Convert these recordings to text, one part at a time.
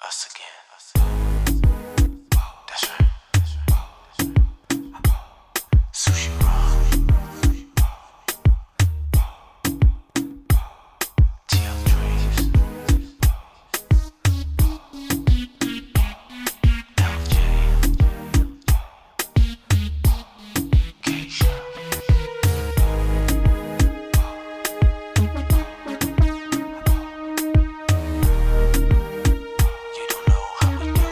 Us again. That's right. Sushi roll. TL trees. LJ. Kaysha. You don't know how we do.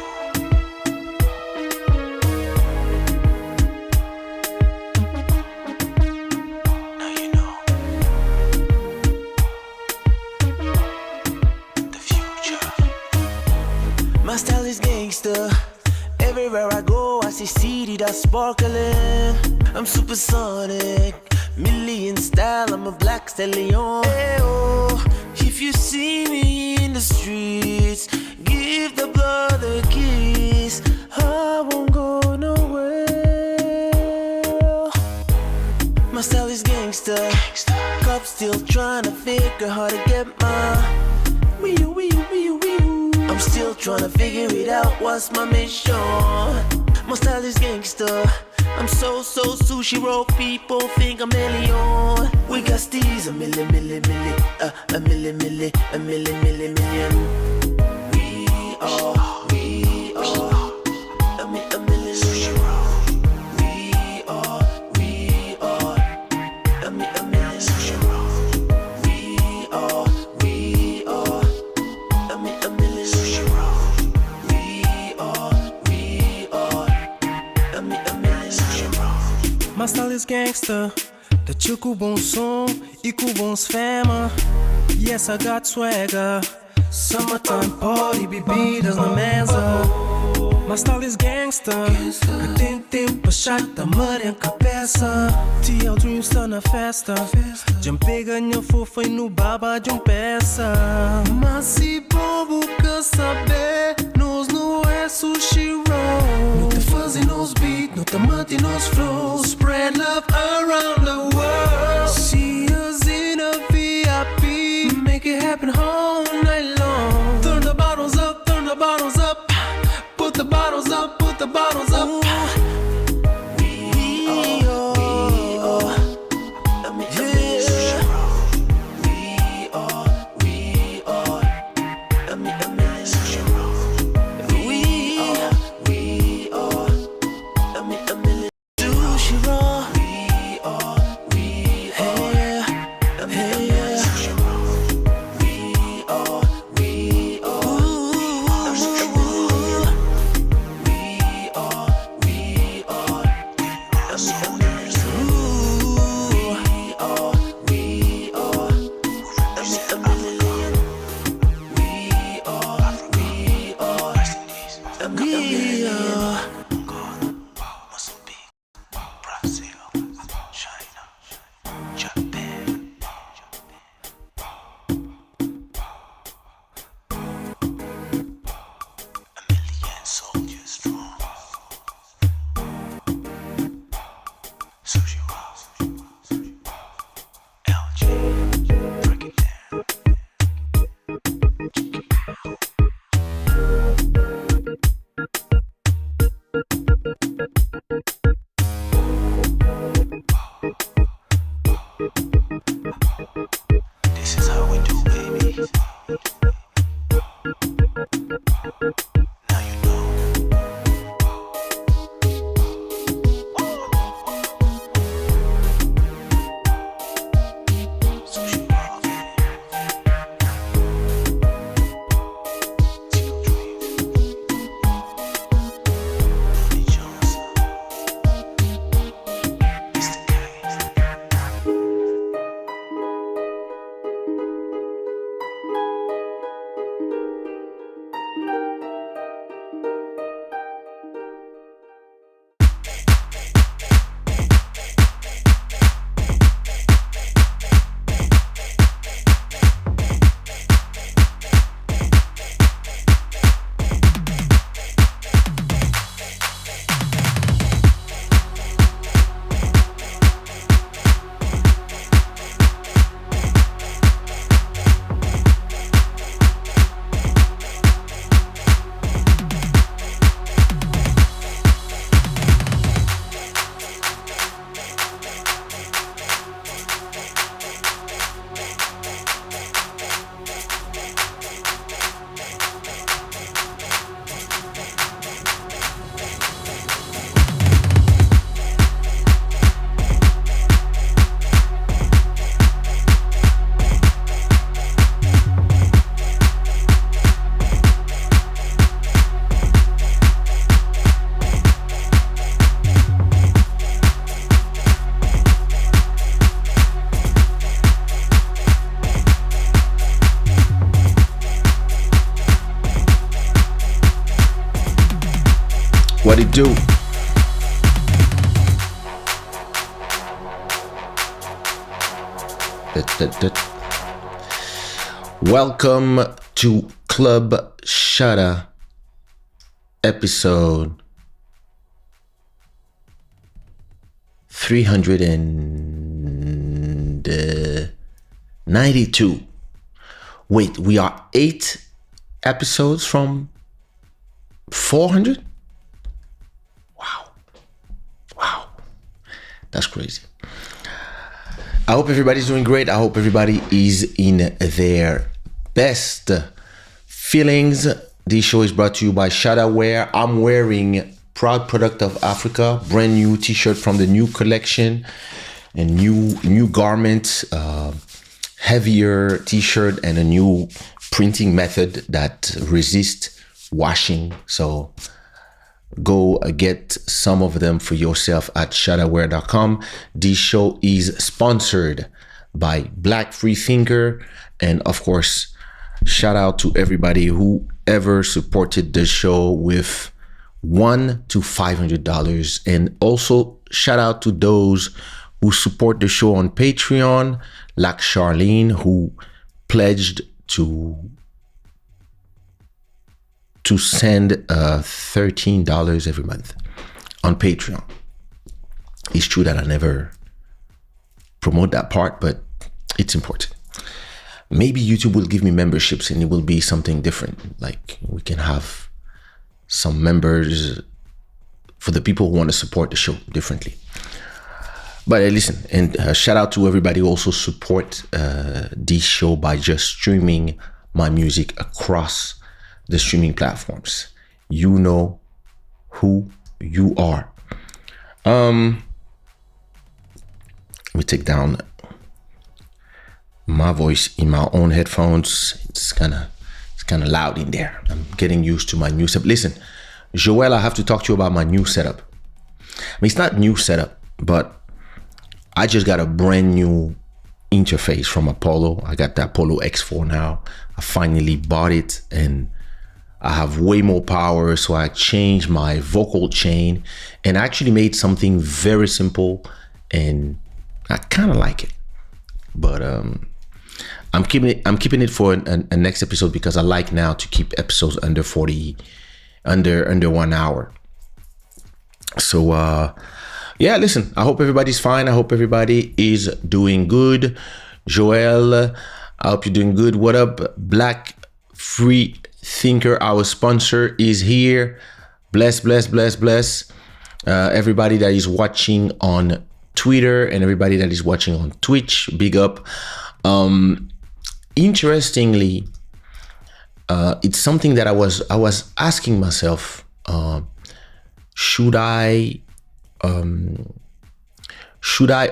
Now you know the future. My style is gangster. Everywhere I go, I see city that's sparkling. I'm supersonic, million style. I'm a black stallion. Hey, oh, if you see me in the streets, give the brother a kiss. I won't go nowhere. My style is gangster. Cops still trying to figure how to get my. I'm still tryna figure it out, what's my mission? My style is gangster. I'm so sushi roll, people think I'm alien. We got steez, a million. We are a million. Sushi roll. We are a million. Sushi roll. We are a million. Sushi roll. We are a million. Sushi roll. My style is gangster, da tio com bom som e com bons fema. Yes, I got swagger. Summertime party, bebidas na mesa. My style is gangster, que tem tempo pra chata, mare em cabeça. TL Dreams tá na festa. Jumpei ganha fofa e no baba de peça. Mas se bobo quer saber, nós não é sushi roll. Não te fazem nos beat, não te mantém nos flows. Spread love around the world. See us in a VIP, make it happen all night long. Turn the bottles up, turn the bottles up. Put the bottles up, put the bottles up. We are a million. Sushi roll. We are a million. Sushi roll. We are a million. Sushi What it do? Welcome to Club Shada episode 392. Wait, we are 8 episodes from 400? Wow. That's crazy. I hope everybody's doing great. I hope everybody is in their best feelings. This show is brought to you by Shada Wear. I'm wearing proud product of Africa, brand new t-shirt from the new collection and new garments, heavier t-shirt and a new printing method that resists washing. So go get some of them for yourself at shadawear.com. This show is sponsored by Black Freethinker, and of course, shout out to everybody who ever supported the show with $1 to $500, and also shout out to those who support the show on Patreon, like Charlene, who pledged to send $13 every month on Patreon. It's true that I never promote that part, but it's important. Maybe YouTube will give me memberships and it will be something different. Like we can have some members for the people who want to support the show differently. But listen, and shout out to everybody who also support this show by just streaming my music across the streaming platforms. You know who you are. Let me take down my voice in my own headphones. It's kind of loud in there. I'm getting used to my new setup. Listen, Joel, I have to talk to you about my new setup. I mean, it's not new setup, but I just got a brand new interface from Apollo. I got the Apollo X4 now. I finally bought it and I have way more power, so I changed my vocal chain and actually made something very simple, and I kind of like it. But I'm keeping it for a next episode because I like now to keep episodes under 1 hour. So yeah, listen, I hope everybody's fine. I hope everybody is doing good. Joel, I hope you're doing good. What up, Black Free Thinker, our sponsor, is here. Bless. Everybody that is watching on Twitter and everybody that is watching on Twitch, big up. Interestingly, it's something that I was asking myself, should I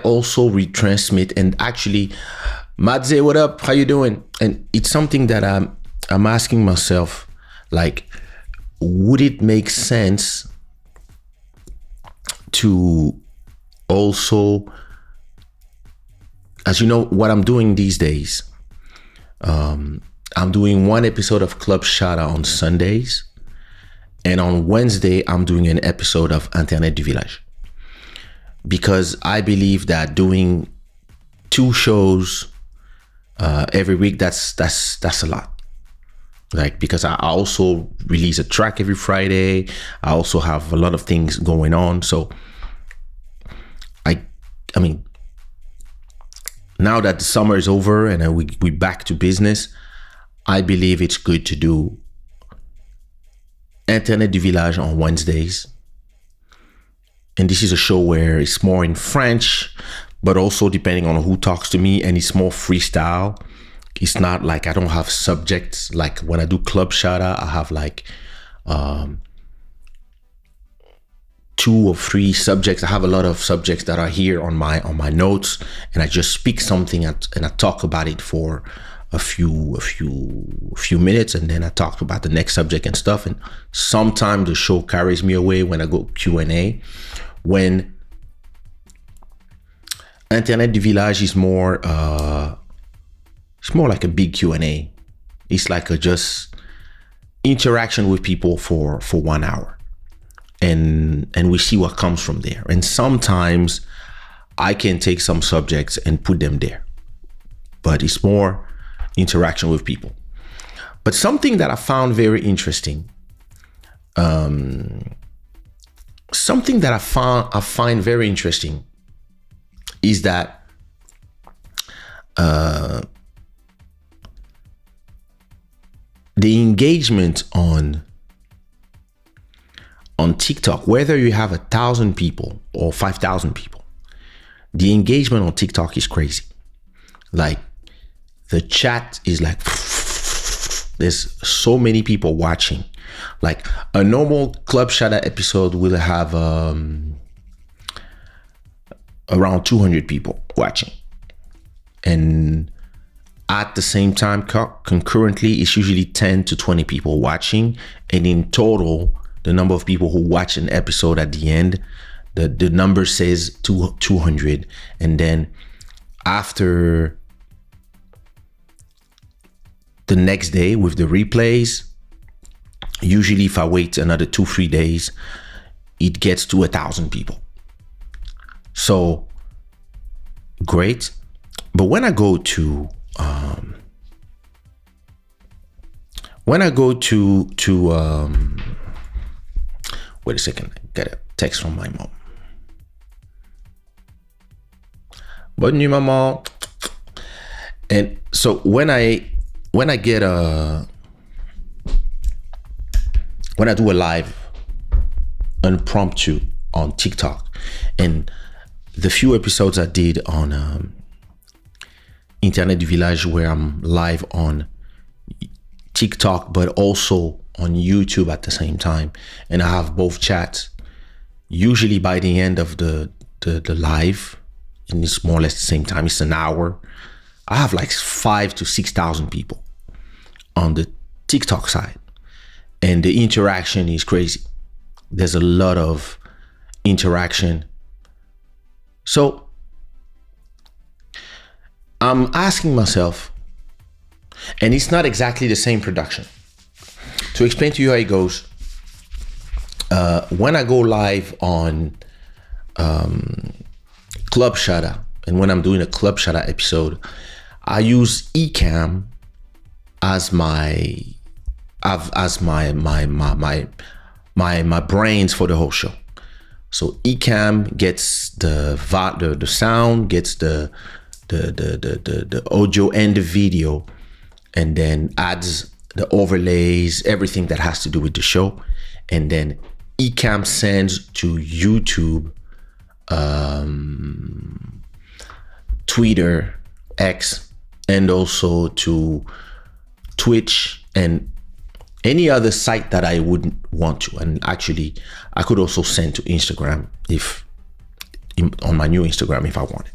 also retransmit? And actually, Madze, what up? How you doing? And it's something that I'm asking myself, like, would it make sense to also, as you know, what I'm doing these days, I'm doing one episode of Club Shada on Sundays, and on Wednesday, I'm doing an episode of Internet du Village. Because I believe that doing 2 shows every week, that's a lot. Like, because I also release a track every Friday. I also have a lot of things going on. So I mean, now that the summer is over and we back to business, I believe it's good to do Internet du Village on Wednesdays. And this is a show where it's more in French, but also depending on who talks to me, and it's more freestyle. It's not like I don't have subjects. Like when I do Club Shada, I have like 2 or 3 subjects. I have a lot of subjects that are here on my notes, and I just speak something and I talk about it for a few minutes, and then I talk about the next subject and stuff. And sometimes the show carries me away when I go Q&A. When Internet du Village is more it's more like a big Q&A. It's like a just interaction with people for 1 hour. and we see what comes from there. And sometimes I can take some subjects and put them there, but it's more interaction with people. But something that I found very interesting, something that I find very interesting is that the engagement on TikTok, whether you have 1,000 people or 5,000 people, the engagement on TikTok is crazy. Like, the chat is like, there's so many people watching. Like, a normal Club Shada episode will have around 200 people watching. And at the same time, concurrently, it's usually 10 to 20 people watching. And in total, the number of people who watch an episode at the end, the number says 200. And then after the next day with the replays, usually if I wait another 2-3 days, it gets to 1,000 people. So great. But when I go to wait a second, I got a text from my mom. Bonne nuit, maman. And so when I do a live impromptu on TikTok, and the few episodes I did on Internet du Village, where I'm live on TikTok but also on YouTube at the same time, and I have both chats, usually by the end of the live, and it's more or less the same time, it's an hour, I have like 5,000 to 6,000 people on the TikTok side, and the interaction is crazy. There's a lot of interaction. So I'm asking myself, and it's not exactly the same production. To explain to you how it goes, when I go live on Club Shada, and when I'm doing a Club Shada episode, I use Ecamm as my brains for the whole show. So Ecamm gets the sound, gets the audio and the video, and then adds the overlays, everything that has to do with the show. And then Ecamm sends to YouTube, Twitter, X, and also to Twitch and any other site that I wouldn't want to. And actually, I could also send to Instagram on my new Instagram if I wanted.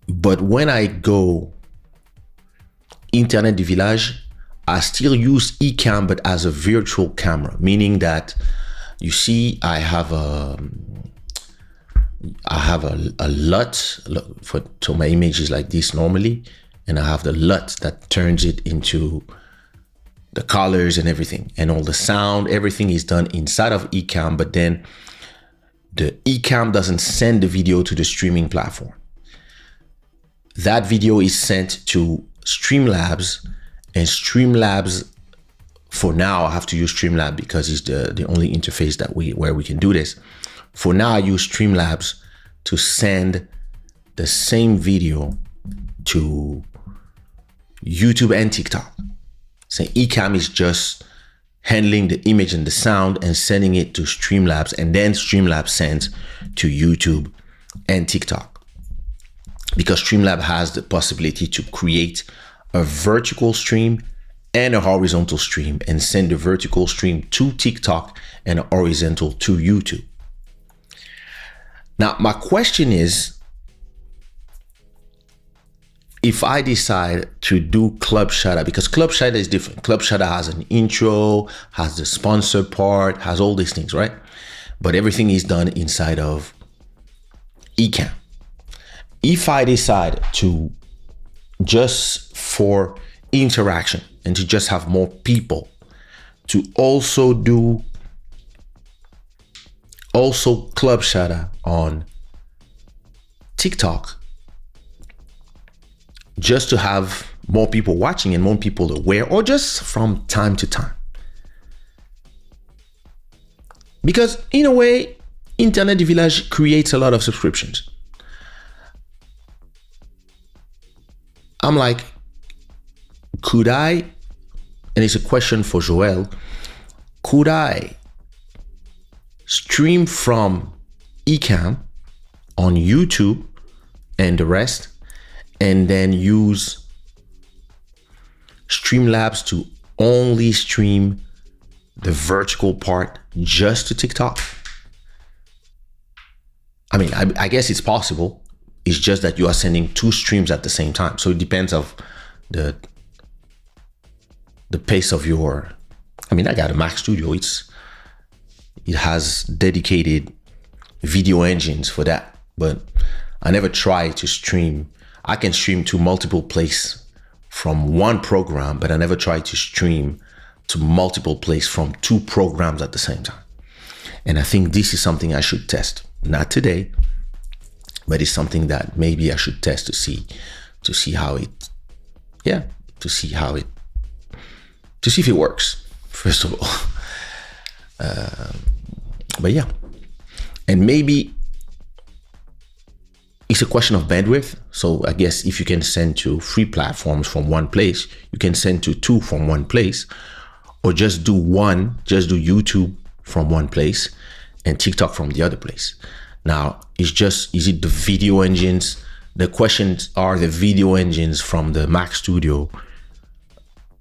But when I go Internet du Village, I still use Ecamm, but as a virtual camera, meaning that you see I have a LUT, so my image is like this normally, and I have the LUT that turns it into the colors and everything, and all the sound, everything is done inside of Ecamm, but then the Ecamm doesn't send the video to the streaming platform. That video is sent to Streamlabs, and Streamlabs, for now, I have to use Streamlabs because it's the only interface where we can do this. For now, I use Streamlabs to send the same video to YouTube and TikTok. So Ecamm is just handling the image and the sound and sending it to Streamlabs, and then Streamlabs sends to YouTube and TikTok. Because Streamlabs has the possibility to create a vertical stream and a horizontal stream and send the vertical stream to TikTok and a horizontal to YouTube. Now, my question is, if I decide to do Club Shada, because Club Shada is different. Club Shada has an intro, has the sponsor part, has all these things, right? But everything is done inside of Ecamm. If I decide to just for interaction and to just have more people to also do Club Shada on TikTok, just to have more people watching and more people aware, or just from time to time. Because in a way, Internet du Village creates a lot of subscriptions. I'm like, could I, and it's a question for Joel, could I stream from Ecamm on YouTube and the rest, and then use Streamlabs to only stream the vertical part just to TikTok? I mean, I guess it's possible. It's just that you are sending 2 streams at the same time. So it depends of the pace of your, I mean, I got a Mac Studio. It has dedicated video engines for that, but I never try to stream. I can stream to multiple places from one program, but I never try to stream to multiple places from 2 programs at the same time. And I think this is something I should test. Not today, but it's something that maybe I should test to see how it, to see if it works, first of all. But yeah, and maybe it's a question of bandwidth. So I guess if you can send to 3 platforms from one place, you can send to 2 from one place, or just do YouTube from one place and TikTok from the other place. Now, is it the video engines? The questions are, the video engines from the Mac Studio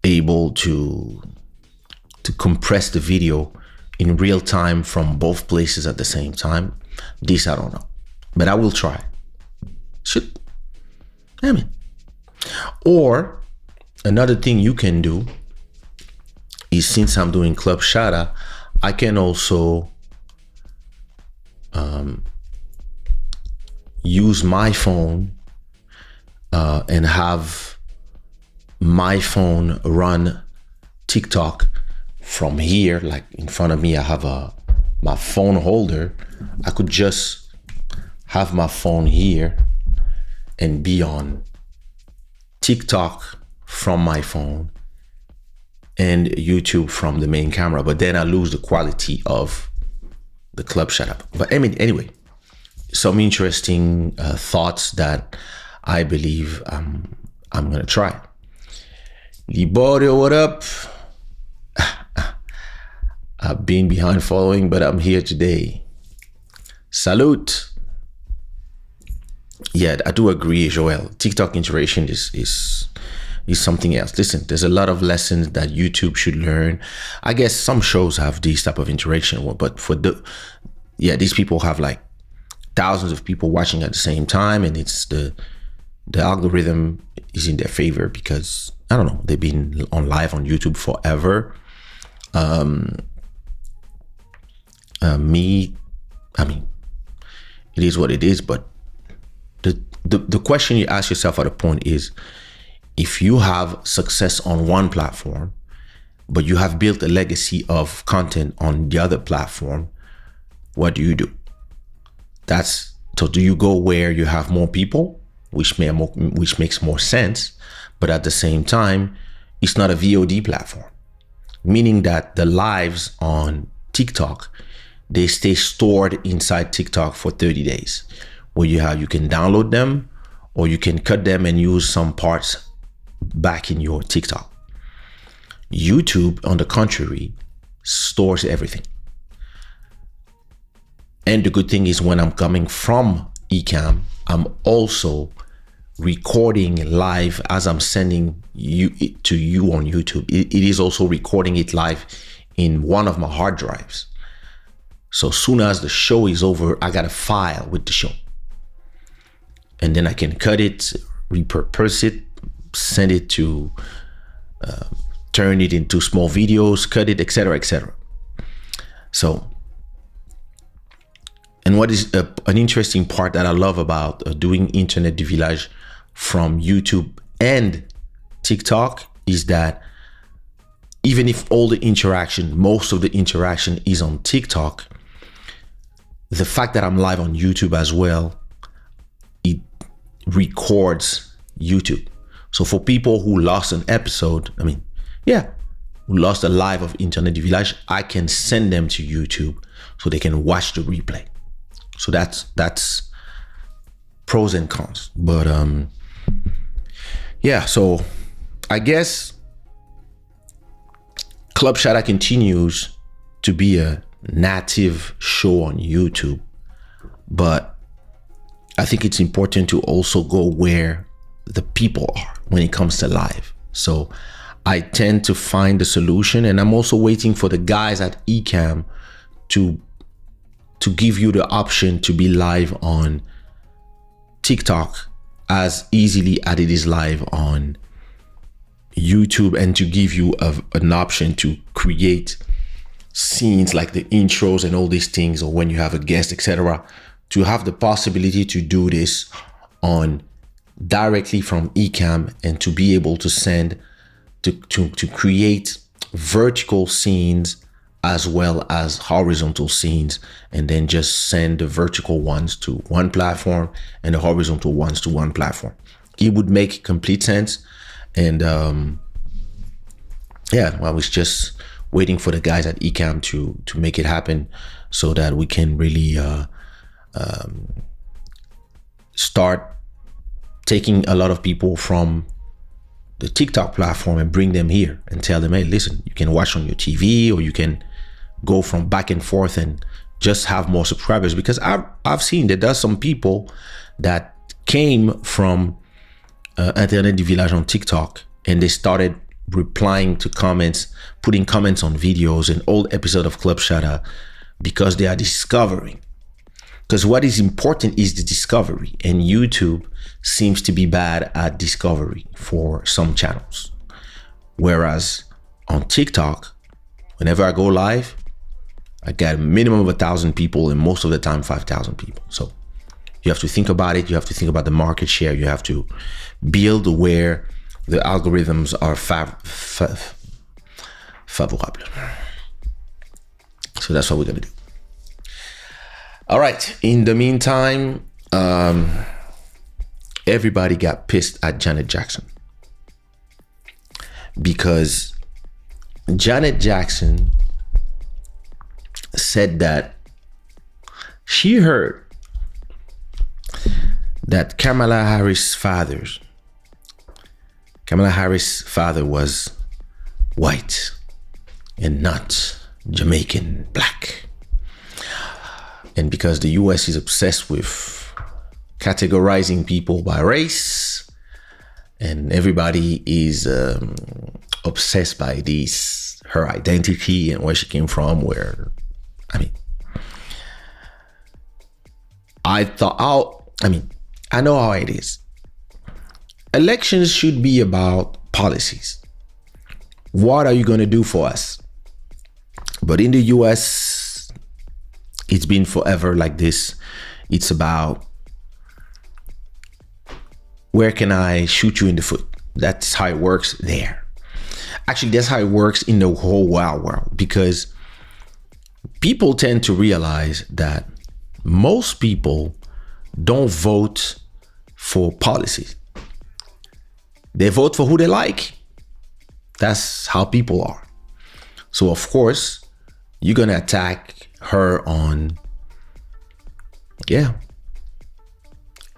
able to compress the video in real time from both places at the same time? This I don't know, but I will try. Or another thing you can do is, since I'm doing Club Shada, I can also use my phone and have my phone run TikTok from here. Like in front of me, I have my phone holder. I could just have my phone here and be on TikTok from my phone and YouTube from the main camera, but then I lose the quality of the Club Shada. But I mean, anyway, some interesting thoughts that I believe I'm gonna try. Liborio, what up? I've been behind following, but I'm here today. Salute. Yeah, I do agree, Joel. TikTok interaction is something else. Listen, there's a lot of lessons that YouTube should learn. I guess some shows have these type of interaction, but these people have like thousands of people watching at the same time, and it's the algorithm is in their favor because, I don't know, they've been on live on YouTube forever. I mean, it is what it is, but the question you ask yourself at a point is, if you have success on one platform, but you have built a legacy of content on the other platform, what do you do? So do you go where you have more people, which makes more sense, but at the same time, it's not a VOD platform, meaning that the lives on TikTok, they stay stored inside TikTok for 30 days, where you can download them, or you can cut them and use some parts back in your TikTok. YouTube, on the contrary, stores everything. And the good thing is, when I'm coming from Ecamm, I'm also recording live as I'm sending to you on YouTube. It is also recording it live in one of my hard drives. So soon as the show is over, I got a file with the show. And then I can cut it, repurpose it, send it to, turn it into small videos, cut it, etc., etc. So, and what is an interesting part that I love about doing Internet du Village from YouTube and TikTok is that even if all the interaction, most of the interaction is on TikTok, the fact that I'm live on YouTube as well, it records YouTube. So for people who lost an episode, who lost a live of Internet du Village, I can send them to YouTube so they can watch the replay. So that's pros and cons. But so I guess Club Shada continues to be a native show on YouTube, but I think it's important to also go where the people are when it comes to live. So I tend to find the solution, and I'm also waiting for the guys at Ecamm to give you the option to be live on TikTok as easily as it is live on YouTube, and to give you an option to create scenes like the intros and all these things, or when you have a guest, etc., to have the possibility to do this on directly from Ecamm, and to be able to send to create vertical scenes as well as horizontal scenes, and then just send the vertical ones to one platform and the horizontal ones to one platform. It would make complete sense. And I was just waiting for the guys at Ecamm to make it happen, so that we can really start taking a lot of people from the TikTok platform and bring them here and tell them, hey, listen, you can watch on your TV, or you can go from back and forth and just have more subscribers. Because I've seen that there's some people that came from Internet du Village on TikTok, and they started replying to comments, putting comments on videos and old episode of Club Shada, because they are discovering. Because what is important is the discovery, and YouTube seems to be bad at discovery for some channels. Whereas on TikTok, whenever I go live, I get a minimum of 1,000 people, and most of the time 5,000 people. So you have to think about it. You have to think about the market share. You have to build where the algorithms are favorable. So that's what we're gonna do. All right. In the meantime, everybody got pissed at Janet Jackson, because Janet Jackson said that she heard that Kamala Harris' father was white and not Jamaican black. And because the US is obsessed with categorizing people by race, and everybody is obsessed by this, her identity and where she came from, I know how it is. Elections should be about policies. What are you going to do for us? But in the US, it's been forever like this. It's about, where can I shoot you in the foot? That's how it works there. Actually, that's how it works in the whole wild world, because people tend to realize that most people don't vote for policies. They vote for who they like. That's how people are. So of course, you're gonna attack her on, is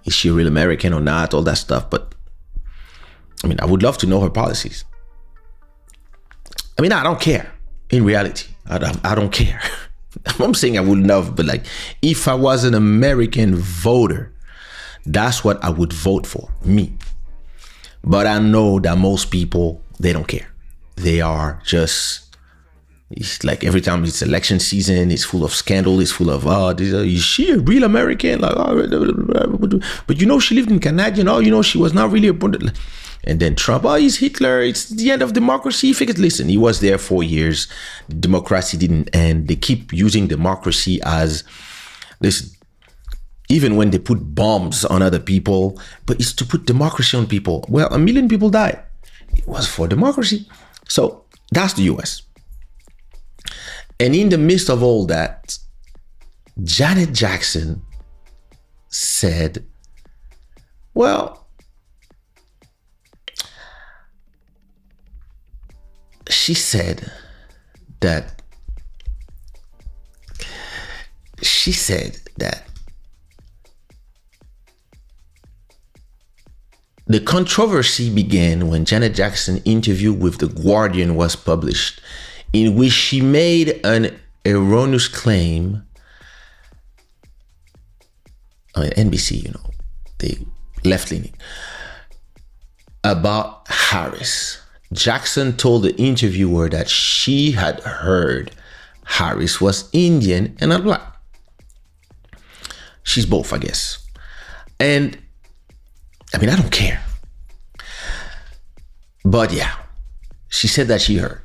she a real American or not, all that stuff. But I would love to know her policies. I don't care. In reality, I don't care. I'm saying I would love, but if I was an American voter, that's what I would vote for, me. But I know that most people, they don't care. They are just, it's like every time it's election season, it's full of scandal, it's full of, is she a real American? But she lived in Canada, she was not really a... And then Trump, he's Hitler, it's the end of democracy. Listen, he was there 4 years. Democracy didn't end. They keep using democracy as, listen, even when they put bombs on other people, but it's to put democracy on people. Well, 1 million people died. It was for democracy. So That's the US. And in the midst of all that, Janet Jackson said, well, she said that the controversy began when Janet Jackson's interview with The Guardian was published, in which she made an erroneous claim. I mean, NBC, they left-leaning, about Harris. Jackson told the interviewer that she had heard Harris was Indian and not black. She's both, I guess. And I mean, I don't care. But yeah, she said that she heard.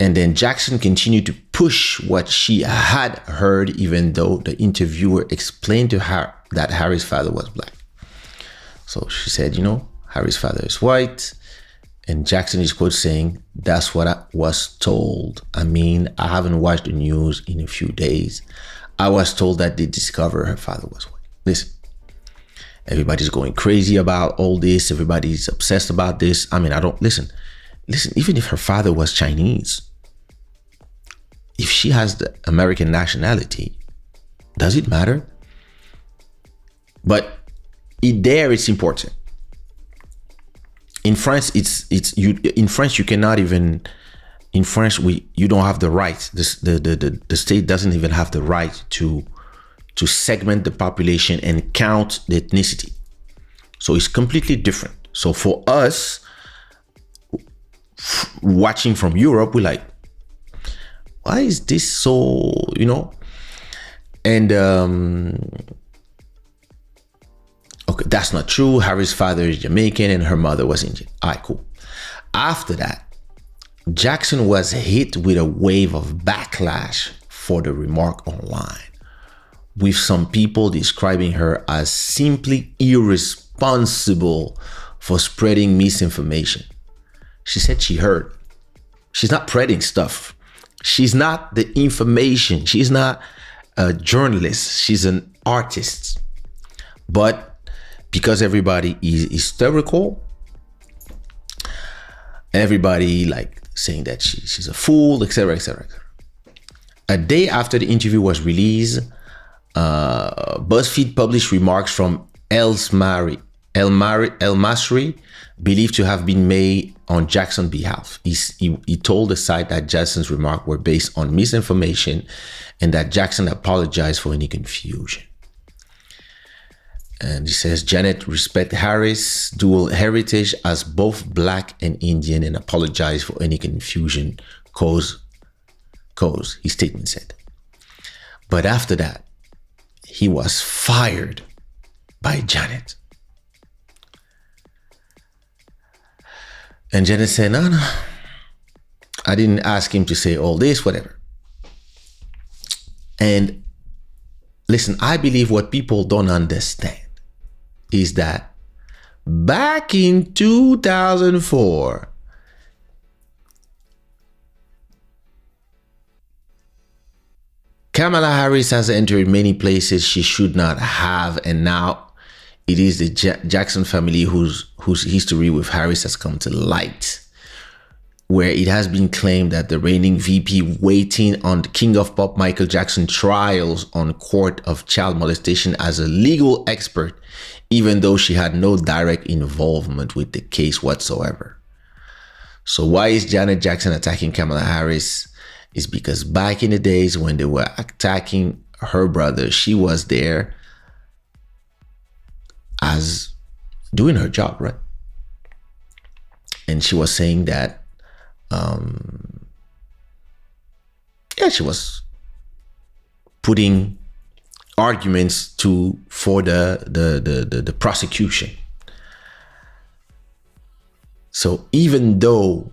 And then Jackson continued to push what she had heard, even though the interviewer explained to her that Harry's father was black. So she said, Harry's father is white. And Jackson is quote saying, that's what I was told. I mean, I haven't watched the news in a few days. I was told that they discovered her father was white. Listen, everybody's going crazy about all this. Everybody's obsessed about this. I mean, listen, even if her father was Chinese, if she has the American nationality, does it matter? But it's important. In France, in France you cannot even. In France, you don't have the right. The state doesn't even have the right to segment the population and count the ethnicity. So it's completely different. So for us, watching from Europe, we're like, why is this so, And okay, that's not true. Harry's father is Jamaican and her mother was Indian. All right, cool. After that, Jackson was hit with a wave of backlash for the remark online, with some people describing her as simply irresponsible for spreading misinformation. She said she heard. She's not spreading stuff. She's not the information. She's not a journalist. She's an artist. But because everybody is hysterical, everybody saying that she's a fool, etc., etc. A day after the interview was released, BuzzFeed published remarks from El Masri, believed to have been made on Jackson's behalf. He told the site that Jackson's remarks were based on misinformation and that Jackson apologized for any confusion. And he says, Janet respect Harris' dual heritage as both black and Indian and apologize for any confusion caused, his statement said. But after that, he was fired by Janet. And Janet said, no, I didn't ask him to say all this, whatever. And listen, I believe what people don't understand is that back in 2004, Kamala Harris has entered many places she should not have, and now it is the Jackson family whose history with Harris has come to light, where it has been claimed that the reigning VP waiting on the King of Pop Michael Jackson trials on court of child molestation as a legal expert, even though she had no direct involvement with the case whatsoever. So why is Janet Jackson attacking Kamala Harris? It's because back in the days when they were attacking her brother, she was there as doing her job, right? And she was saying that she was putting arguments for the prosecution. So even though,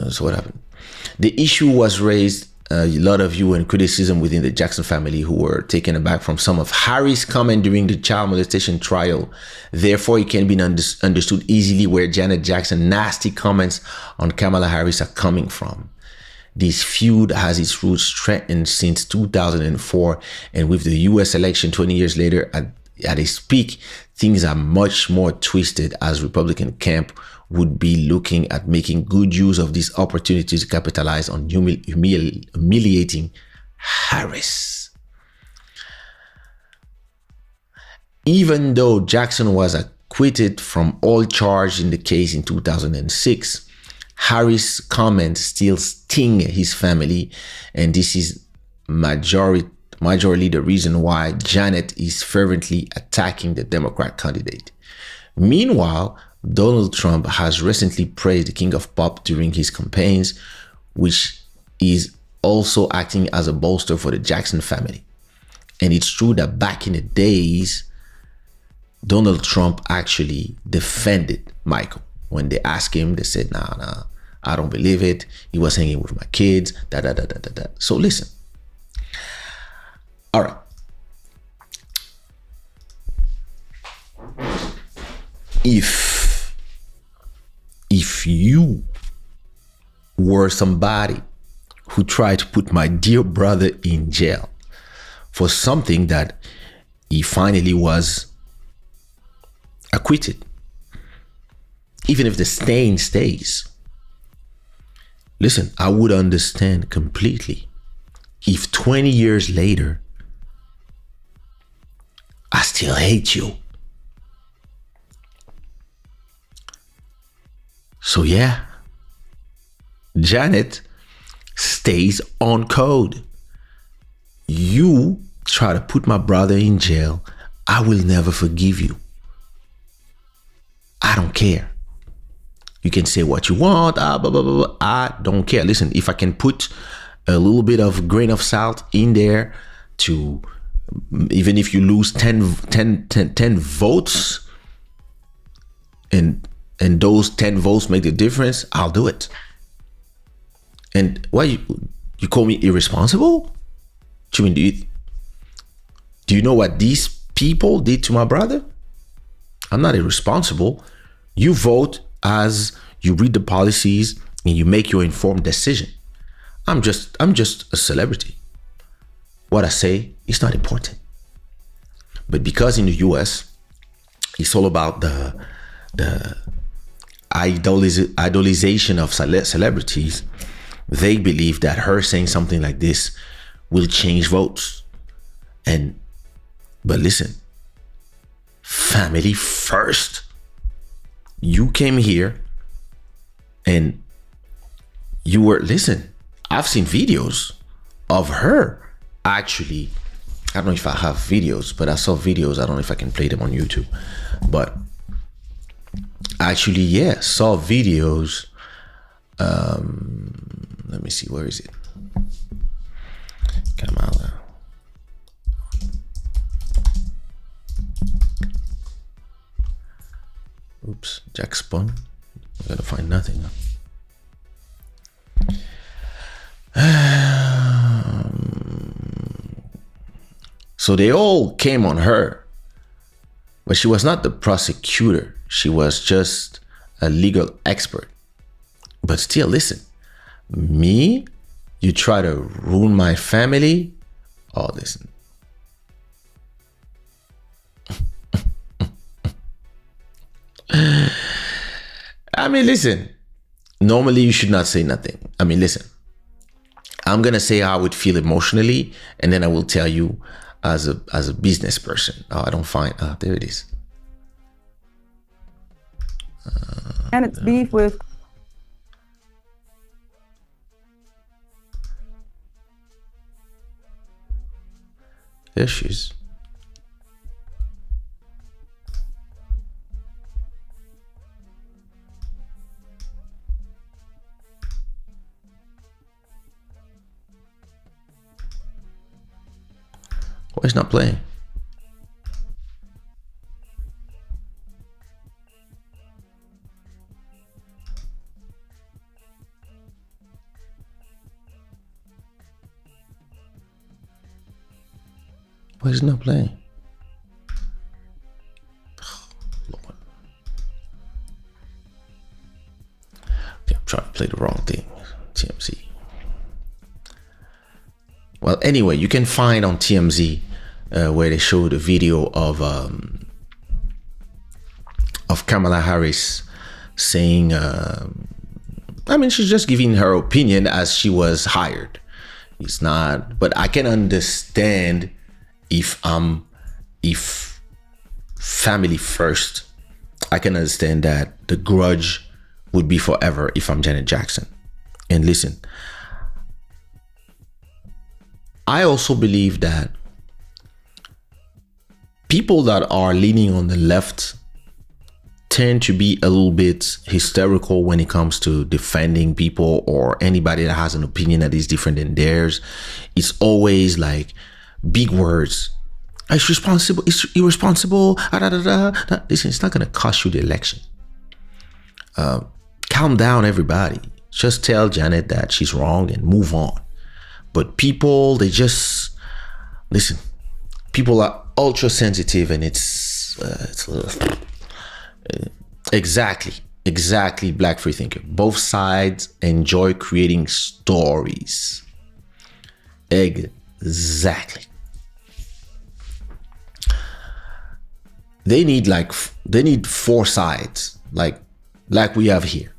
so what happened? The issue was raised a lot of you and criticism within the Jackson family who were taken aback from some of Harry's comment during the child molestation trial. Therefore, it can be understood easily where Janet Jackson's nasty comments on Kamala Harris are coming from. This feud has its roots strengthened since 2004, and with the US election 20 years later at its peak, things are much more twisted, as Republican camp would be looking at making good use of this opportunity to capitalize on humiliating Harris. Even though Jackson was acquitted from all charges in the case in 2006, Harris' comments still sting his family, and this is majorly the reason why Janet is fervently attacking the Democrat candidate. Meanwhile, Donald Trump has recently praised the King of Pop during his campaigns, which is also acting as a bolster for the Jackson family. And it's true that back in the days, Donald Trump actually defended Michael. When they asked him, they said, nah, I don't believe it. He was hanging with my kids, da. So listen. All right. If you were somebody who tried to put my dear brother in jail for something that he finally was acquitted, even if the stain stays, listen, I would understand completely if 20 years later, I still hate you. So yeah, Janet stays on code. You try to put my brother in jail, I will never forgive you. I don't care. You can say what you want, blah, blah, blah, blah. I don't care. Listen, if I can put a little bit of grain of salt in there to, even if you lose 10 votes, and those 10 votes make the difference, I'll do it. And why you call me irresponsible? Do you know what these people did to my brother? I'm not irresponsible. You vote as you read the policies and you make your informed decision. I'm just a celebrity. What I say is not important. But because in the US, it's all about the idolization of celebrities, they believe that her saying something like this will change votes. But listen, family first. You came here and you were, listen, I've seen videos of her actually. I don't know if I have videos, but I saw videos. I don't know if I can play them on YouTube, but actually, yeah, saw videos. Let me see, where is it? Kamala. Oops, Jack spun. I gotta find nothing. So they all came on her, but she was not the prosecutor. She was just a legal expert. But still, listen, me, you try to ruin my family. Oh, listen. I mean, listen, normally you should not say nothing. I mean, listen, I'm going to say how I would feel emotionally, and then I will tell you as a business person. Oh, I don't find, there it is. And it's beef with. There she is. Why is not playing? Why is it not playing? Oh, Lord. Okay, I'm trying to play the wrong thing. TMZ. Well, anyway, you can find on TMZ where they showed a video of Kamala Harris saying, I mean, she's just giving her opinion as she was hired. It's not, but I can understand if family first, I can understand that the grudge would be forever if I'm Janet Jackson. And listen, I also believe that people that are leaning on the left tend to be a little bit hysterical when it comes to defending people or anybody that has an opinion that is different than theirs. It's always like big words. It's responsible. It's irresponsible. Listen, it's not going to cost you the election. Calm down, everybody. Just tell Janet that she's wrong and move on. But people, they just listen. People are ultra sensitive, and it's a little. Exactly, Black free thinker. Both sides enjoy creating stories. Exactly. They need four sides, like we have here.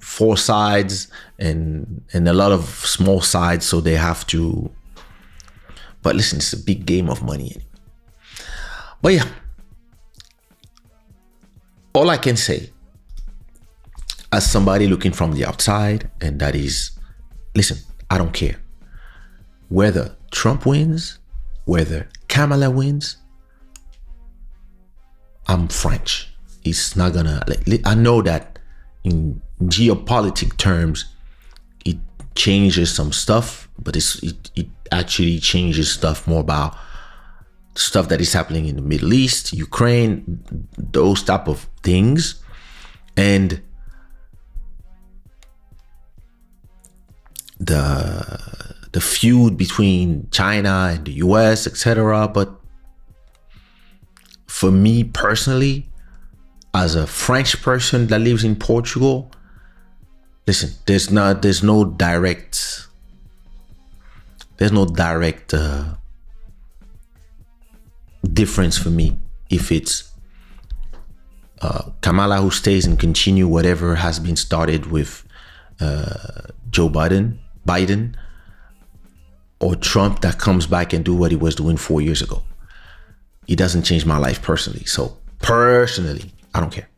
Four sides and a lot of small sides, so they have to. But listen, it's a big game of money anyway. But yeah. All I can say, as somebody looking from the outside, and that is, listen, I don't care. Whether Trump wins, whether Kamala wins, I'm French. It's not gonna, I know that in geopolitical terms, it changes some stuff, but it actually changes stuff more about stuff that is happening in the Middle East, Ukraine, those type of things. And the feud between China and the US, etc. But for me personally, as a French person that lives in Portugal, listen, there's no direct difference for me if it's Kamala who stays and continue whatever has been started with Joe Biden, or Trump that comes back and do what he was doing 4 years ago. It doesn't change my life personally. So personally, I don't care.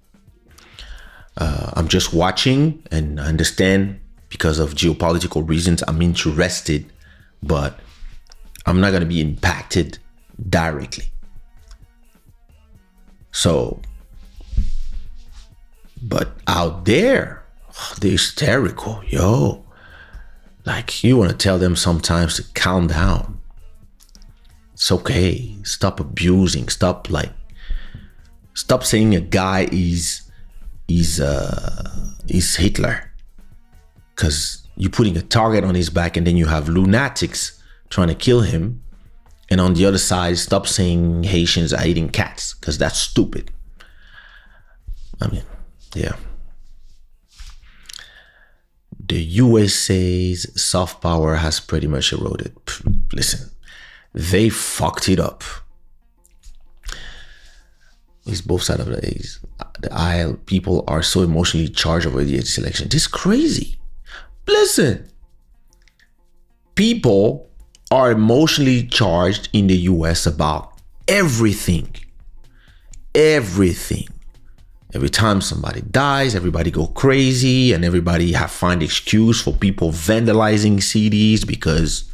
I'm just watching, and I understand because of geopolitical reasons I'm interested, but I'm not going to be impacted directly. So, but out there, they're hysterical, yo. Like, you want to tell them sometimes to calm down. It's okay. Stop abusing. Stop saying a guy is Hitler, because you're putting a target on his back, and then you have lunatics trying to kill him. And on the other side, stop saying Haitians are eating cats, because that's stupid. I mean, yeah. The USA's soft power has pretty much eroded. Listen, they fucked it up. It's both sides of the aisle. People are so emotionally charged over this election. This is crazy. Listen, people are emotionally charged in the US about everything. Everything. Every time somebody dies, everybody go crazy, and everybody find excuse for people vandalizing CDs because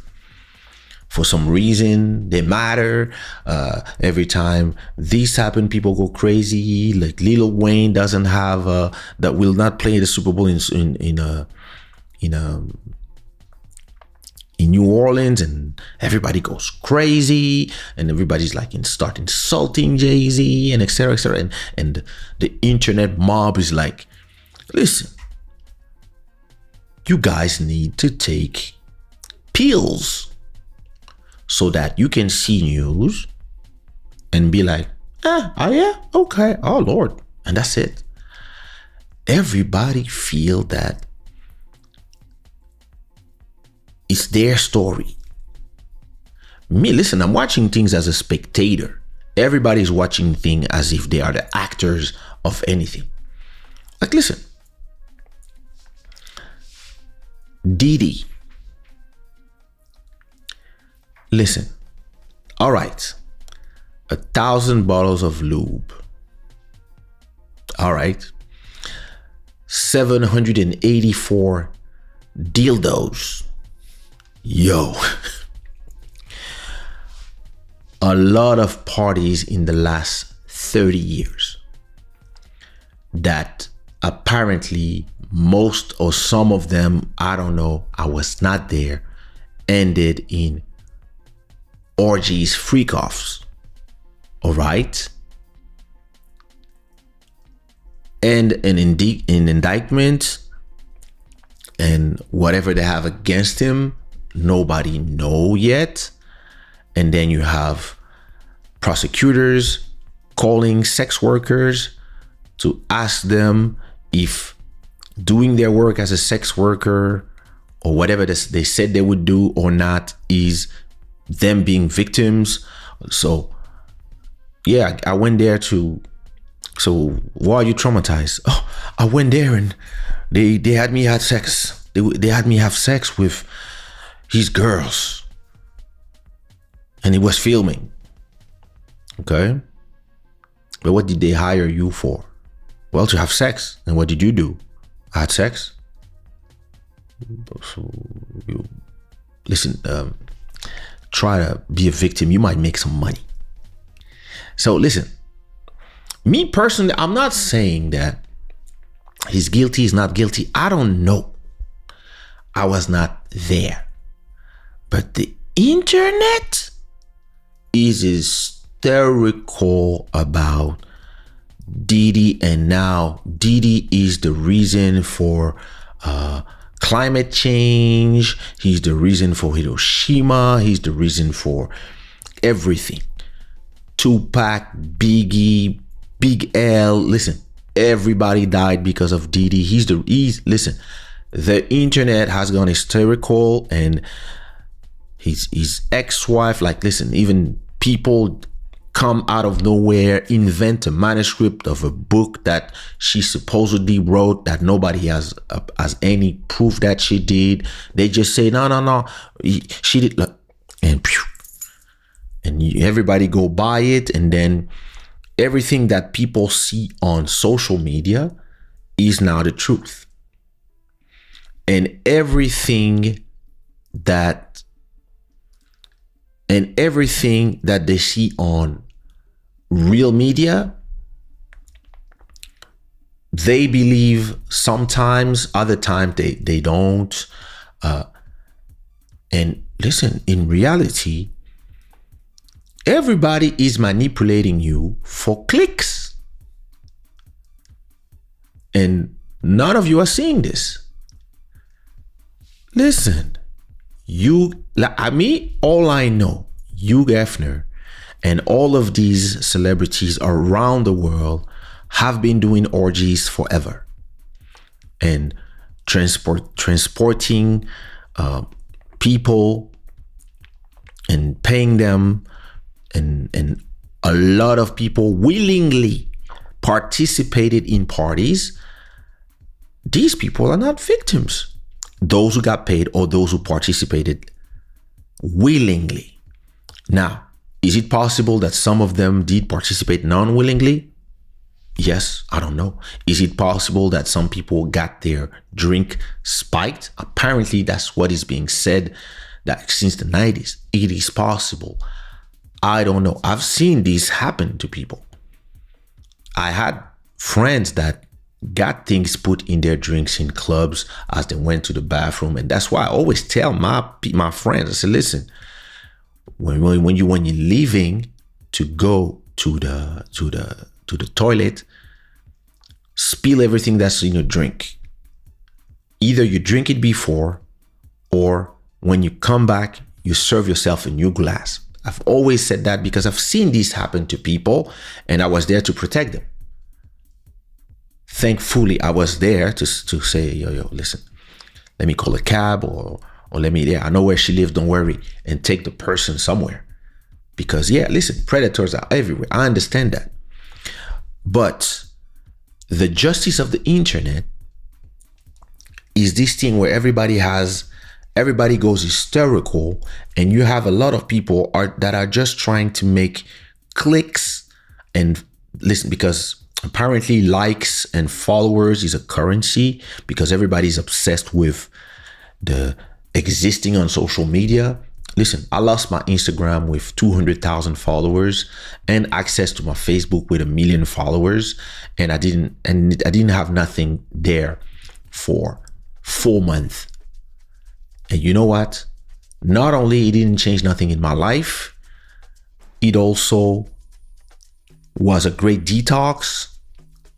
for some reason they matter. Every time this happen, people go crazy. Like Lil Wayne doesn't have that will not play the Super Bowl in New Orleans, and everybody goes crazy, and everybody's like start insulting Jay-Z and etc. And the internet mob is like, listen, you guys need to take pills so that you can see news and be like, oh yeah, okay, oh Lord, and that's it. Everybody feel that it's their story. Me, listen, I'm watching things as a spectator. Everybody's watching things as if they are the actors of anything. Like, listen, Diddy. Listen, all right, 1,000 bottles of lube. All right, 784 dildos. Yo. A lot of parties in the last 30 years that apparently most or some of them, I don't know, I was not there, ended in orgies, freak-offs. All right? And an indictment and whatever they have against him, nobody know yet. And then you have prosecutors calling sex workers to ask them if doing their work as a sex worker or whatever they said they would do or not is them being victims. So yeah, I went there to, so why are you traumatized? Oh, I went there and they had me have sex. They had me have sex with his girls. And he was filming. Okay? But what did they hire you for? Well, to have sex. And what did you do? I had sex. So you listen, try to be a victim. You might make some money. So listen, me personally, I'm not saying that he's guilty, he's not guilty. I don't know. I was not there. But the internet is hysterical about Diddy, and now Diddy is the reason for climate change. He's the reason for Hiroshima. He's the reason for everything. Tupac, Biggie, Big L. Listen, everybody died because of Diddy. Listen, the internet has gone hysterical, and his ex-wife, like, listen, even people come out of nowhere, invent a manuscript of a book that she supposedly wrote that nobody has any proof that she did. They just say, no, she did, and everybody go buy it, and then everything that people see on social media is now the truth. And everything that they see on real media, they believe sometimes, other times they don't. And listen, in reality, everybody is manipulating you for clicks. And none of you are seeing this. Listen, all I know, Hugh Hefner and all of these celebrities around the world have been doing orgies forever and transporting people and paying them, and a lot of people willingly participated in parties. These people are not victims. Those who got paid or those who participated willingly. Now, is it possible that some of them did participate non-willingly? Yes, I don't know. Is it possible that some people got their drink spiked? Apparently, that's what is being said, that since the 90s, it is possible. I don't know. I've seen this happen to people. I had friends that got things put in their drinks in clubs as they went to the bathroom, and that's why I always tell my friends, I say, listen, when you're leaving to go to the toilet, spill everything that's in your drink. Either you drink it before, or when you come back, you serve yourself a new glass. I've always said that because I've seen this happen to people and I was there to protect them. Thankfully, I was there to say, yo, listen, let me call a cab or let me, I know where she lives, don't worry, and take the person somewhere. Because listen, predators are everywhere. I understand that. But the justice of the internet is this thing where everybody goes hysterical, and you have a lot of people that are just trying to make clicks and listen, because apparently likes and followers is a currency, because everybody's obsessed with the existing on social media. Listen, I lost my Instagram with 200,000 followers and access to my Facebook with 1 million followers, and I didn't have nothing there for 4 months. And you know what? Not only it didn't change nothing in my life, it also was a great detox,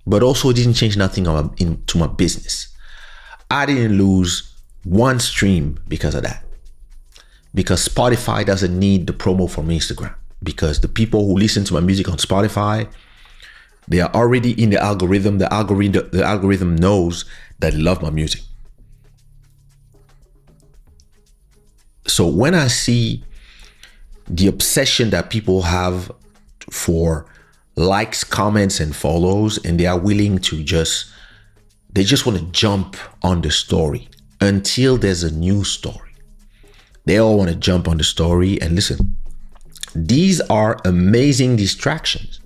but also it didn't change nothing to my business. I didn't lose one stream because of that. Because Spotify doesn't need the promo from Instagram. Because the people who listen to my music on Spotify, they are already in the algorithm. The algorithm knows that I love my music. So when I see the obsession that people have for likes, comments, and follows, and they are willing to they just want to jump on the story until there's a new story. They all want to jump on the story. And listen, these are amazing distractions.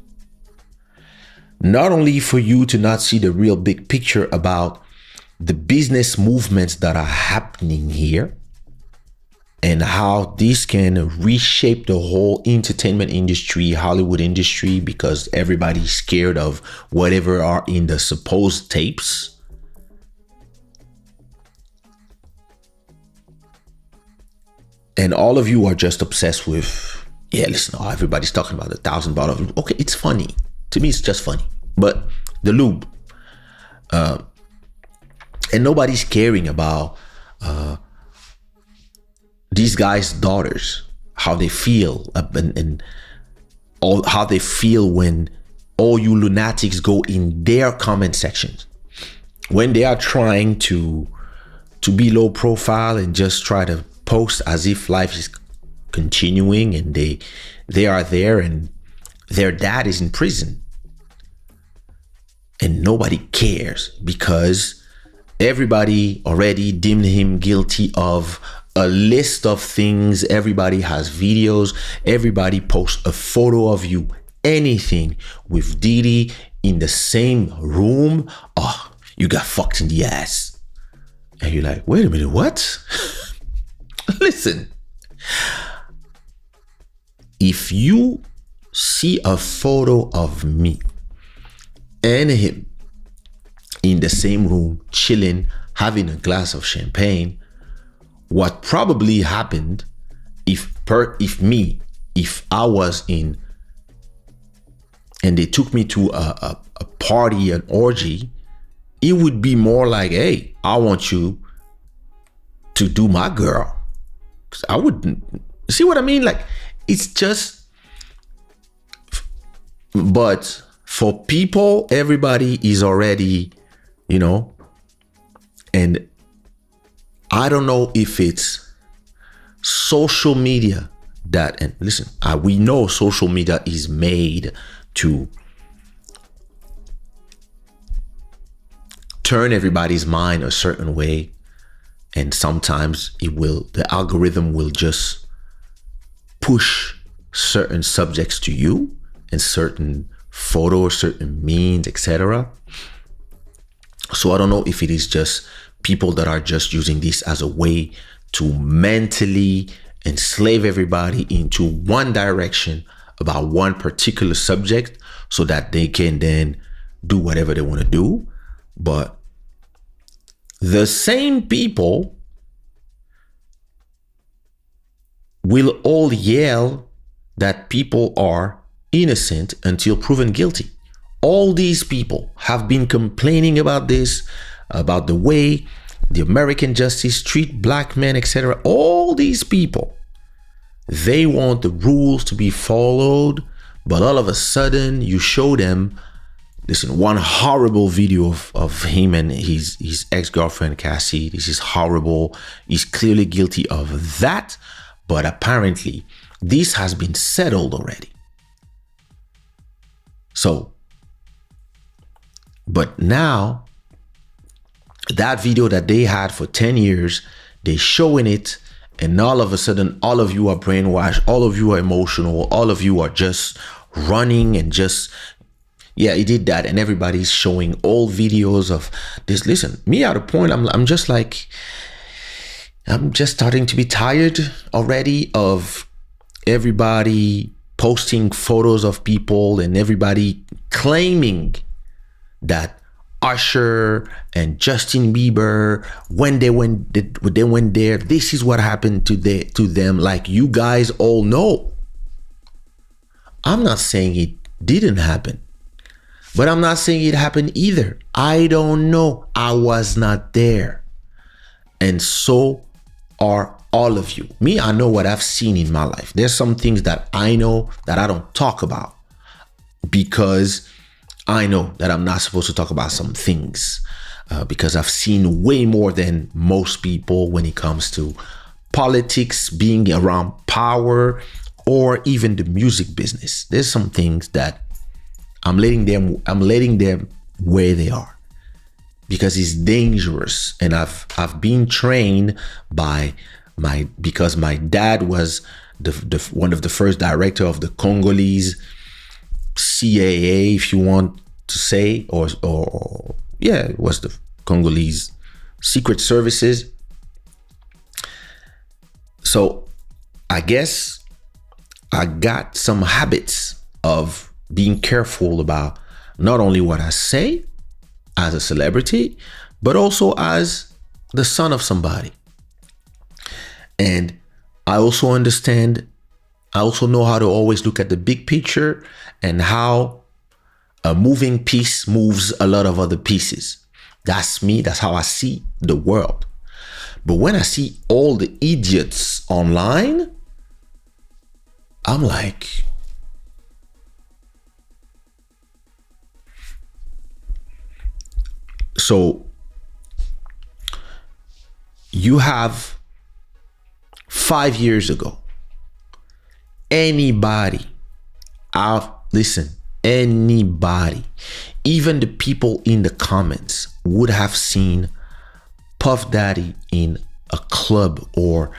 Not only for you to not see the real big picture about the business movements that are happening here and how this can reshape the whole entertainment industry, Hollywood industry, because everybody's scared of whatever are in the supposed tapes. And all of you are just obsessed with, listen, everybody's talking about $1,000. Okay, it's funny. To me, it's just funny. But the lube. And nobody's caring about these guys' daughters, how they feel, and how they feel when all you lunatics go in their comment sections. When they are trying to be low profile and just try to post as if life is continuing, and they are there and their dad is in prison and nobody cares because everybody already deemed him guilty of a list of things. Everybody has videos, everybody posts a photo of you, anything with Diddy in the same room. Oh, you got fucked in the ass. And you're like, wait a minute, what? Listen, if you see a photo of me and him in the same room, chilling, having a glass of champagne, what probably happened if I was in and they took me to a party, an orgy, it would be more like, hey, I want you to do my girl. I wouldn't, see what I mean? Like, it's just, but for people, everybody is already, and I don't know if it's social media that, and listen, we know social media is made to turn everybody's mind a certain way. And sometimes the algorithm will just push certain subjects to you and certain photos, certain memes, etc. So I don't know if it is just people that are just using this as a way to mentally enslave everybody into one direction about one particular subject so that they can then do whatever they want to do. But the same people will all yell that people are innocent until proven guilty. All these people have been complaining about this, about the way the American justice treat black men, etc. All these people They want the rules to be followed, but all of a sudden you show them, listen, one horrible video of him and his ex-girlfriend Cassie. This is horrible. He's clearly guilty of that, but apparently this has been settled already. So, but now that video that they had for 10 years, they showing it, and all of a sudden all of you are brainwashed, all of you are emotional, all of you are just running and just, yeah, he did that, and everybody's showing old videos of this. Listen, me at a point, I'm just like, I'm just starting to be tired already of everybody posting photos of people and everybody claiming that Usher and Justin Bieber, when they went there, this is what happened to them. Like, you guys all know. I'm not saying it didn't happen, but I'm not saying it happened either. I don't know. I was not there. And so are all of you. Me, I know what I've seen in my life. There's some things that I know that I don't talk about because I know that I'm not supposed to talk about some things because I've seen way more than most people when it comes to politics, being around power, or even the music business. There's some things that I'm letting them where they are because it's dangerous. And I've been trained because my dad was one of the first director of the Congolese CAA, if you want to say, or yeah, it was the Congolese Secret Services. So I guess I got some habits of being careful about not only what I say as a celebrity, but also as the son of somebody. And I also understand, I also know how to always look at the big picture and how a moving piece moves a lot of other pieces. That's me. That's how I see the world. But when I see all the idiots online, I'm like, so you have 5 years ago, anybody, anybody, even the people in the comments would have seen Puff Daddy in a club or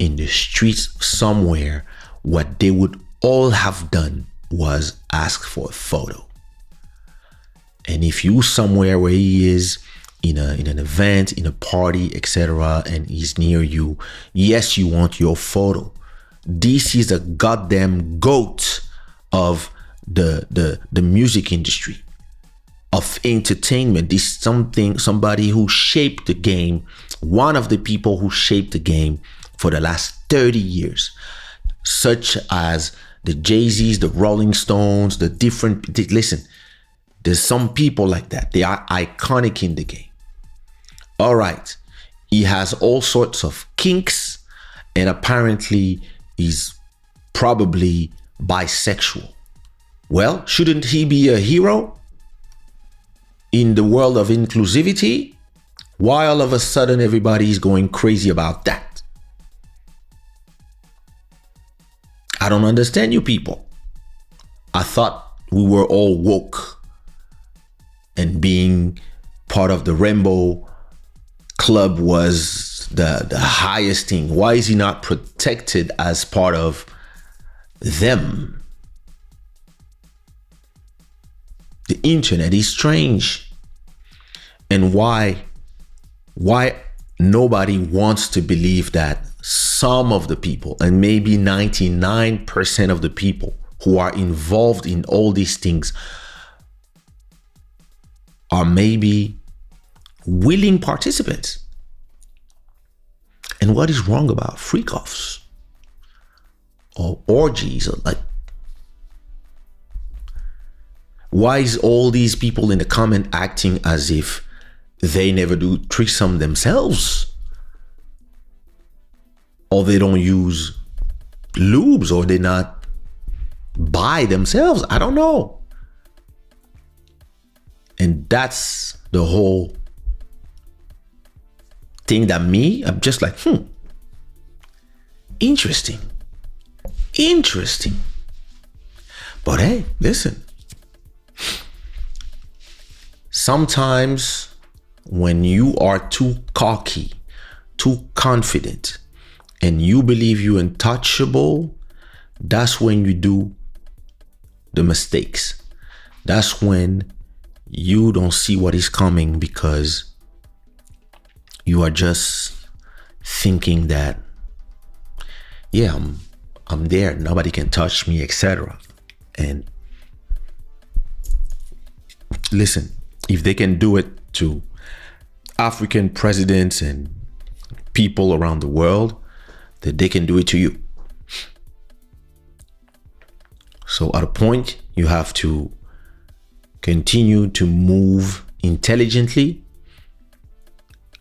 in the streets somewhere. What they would all have done was ask for a photo. And if you somewhere where he is in an event, in a party, etc., and he's near you, yes, you want your photo. This is a goddamn goat of the music industry, of entertainment. This is somebody who shaped the game, one of the people who shaped the game for the last 30 years, such as the Jay-Z's, the Rolling Stones, the different, listen, there's some people like that. They are iconic in the game. All right. He has all sorts of kinks, and apparently he's probably bisexual. Well, shouldn't he be a hero in the world of inclusivity? Why all of a sudden everybody is going crazy about that? I don't understand you people. I thought we were all woke and being part of the Rainbow Club was the highest thing. Why is he not protected as part of them? The internet is strange. And why nobody wants to believe that some of the people, and maybe 99% of the people who are involved in all these things, are maybe willing participants. And what is wrong about freak-offs or orgies? Or like, why is all these people in the comment acting as if they never do threesome themselves, or they don't use lubes or they not buy themselves. I don't know. And that's the whole thing that I'm just like, interesting. But hey, listen. Sometimes when you are too cocky, too confident, and you believe you're untouchable, that's when you do the mistakes. That's when you don't see what is coming because you are just thinking that, yeah, I'm there, nobody can touch me, etc. And listen, if they can do it to African presidents and people around the world, that they can do it to you. So at a point, you have to continue to move intelligently.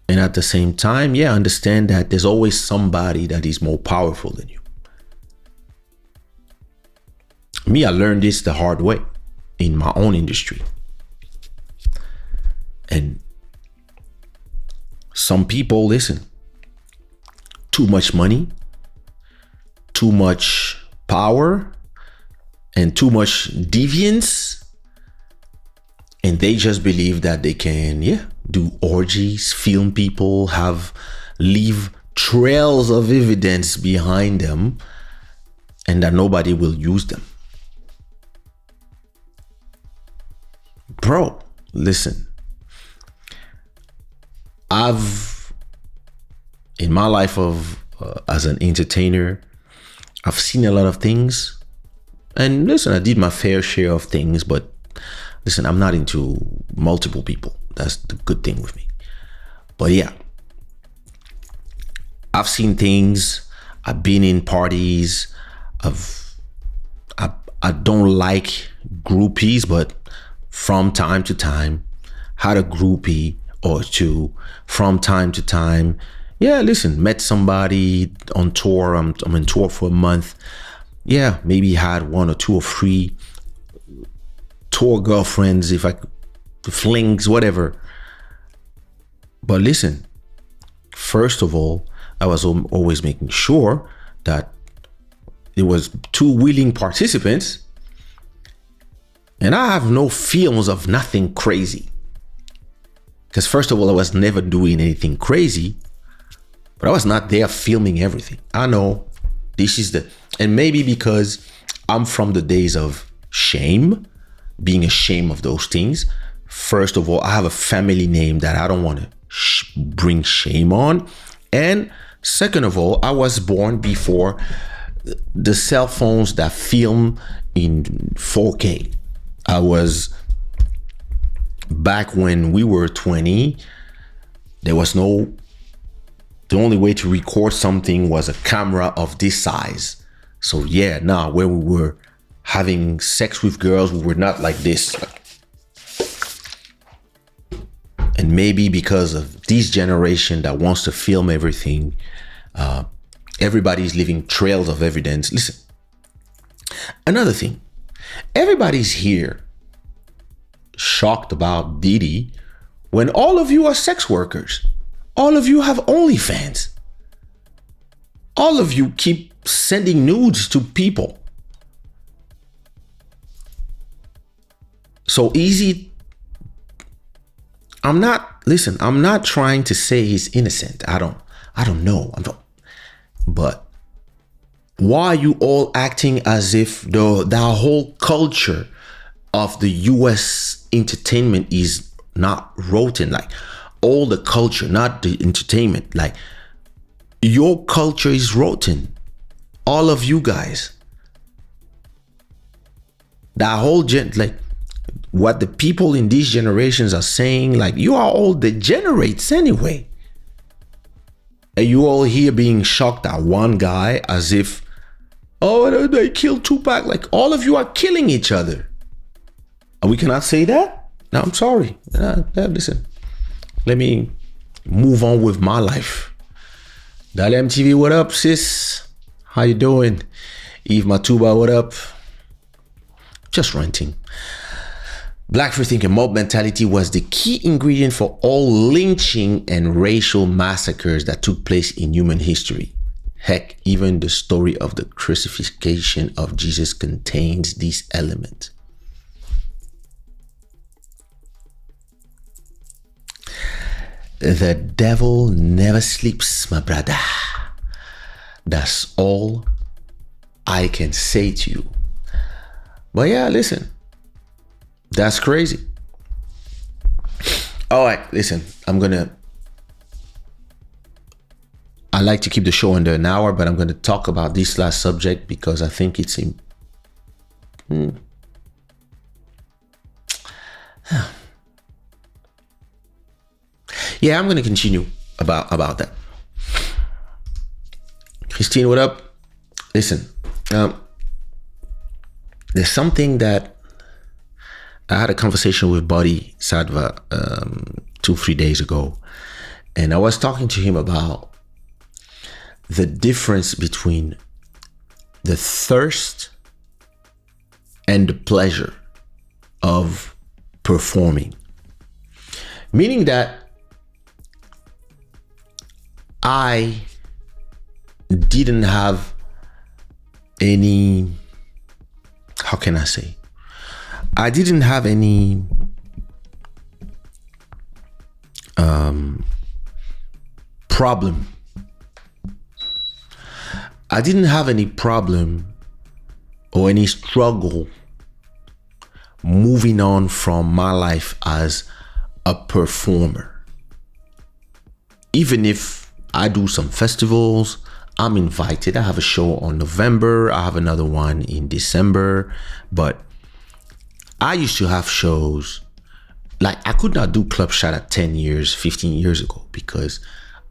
And at the same time, understand that there's always somebody that is more powerful than you. Me, I learned this the hard way in my own industry. And some people, listen, too much money, too much power, and too much deviance. And they just believe that they can, do orgies, film people, leave trails of evidence behind them, and that nobody will use them. Bro, listen. In my life as an entertainer, I've seen a lot of things. And listen, I did my fair share of things, but listen, I'm not into multiple people. That's the good thing with me. But I've seen things. I've been in parties. I don't like groupies, but from time to time, had a groupie or two. From time to time, listen, met somebody on tour. I'm on tour for a month. Maybe had 1 or 2 or 3 tour girlfriends, if I could, flings, whatever. But listen, first of all, I was always making sure that it was 2 willing participants, and I have no feelings of nothing crazy. Because first of all, I was never doing anything crazy, but I was not there filming everything. I know and maybe because I'm from the days of shame, being ashamed of those things. First of all, I have a family name that I don't want to bring shame on. And second of all, I was born before the cell phones that film in 4K. I was back when we were 20, there was the only way to record something was a camera of this size. So where we were having sex with girls, we were not like this. And maybe because of this generation that wants to film everything, everybody's leaving trails of evidence. Listen, another thing, everybody's here shocked about Diddy when all of you are sex workers. All of you have OnlyFans. All of you keep sending nudes to people. So easy. I'm not trying to say he's innocent. I don't know. But why are you all acting as if the whole culture of the US entertainment is not rotten? Like all the culture, not the entertainment. Like your culture is rotten. All of you guys. That whole what the people in these generations are saying, like you are all degenerates anyway. And you all here being shocked at one guy as if, oh, they killed Tupac. Like all of you are killing each other. And we cannot say that? No, I'm sorry. Listen, let me move on with my life. Dale MTV, what up, sis? How you doing? Eve Matuba, what up? Just ranting. Black free thinking mob mentality was the key ingredient for all lynching and racial massacres that took place in human history. Heck, even the story of the crucifixion of Jesus contains these elements. The devil never sleeps, my brother. That's all I can say to you. But yeah, listen. That's crazy. All right, listen. I like to keep the show under an hour, but I'm going to talk about this last subject because I think it's yeah, I'm going to continue about that. Christine, what up? Listen, there's something that I had a conversation with Buddy Sadva 2-3 days ago, and I was talking to him about the difference between the thirst and the pleasure of performing. Meaning that I didn't have any, how can I say? I didn't have any problem. I didn't have any problem or any struggle moving on from my life as a performer. Even if I do some festivals, I'm invited. I have a show on November. I have another one in December. But I used to have shows, like I could not do Club Shada 10 years, 15 years ago, because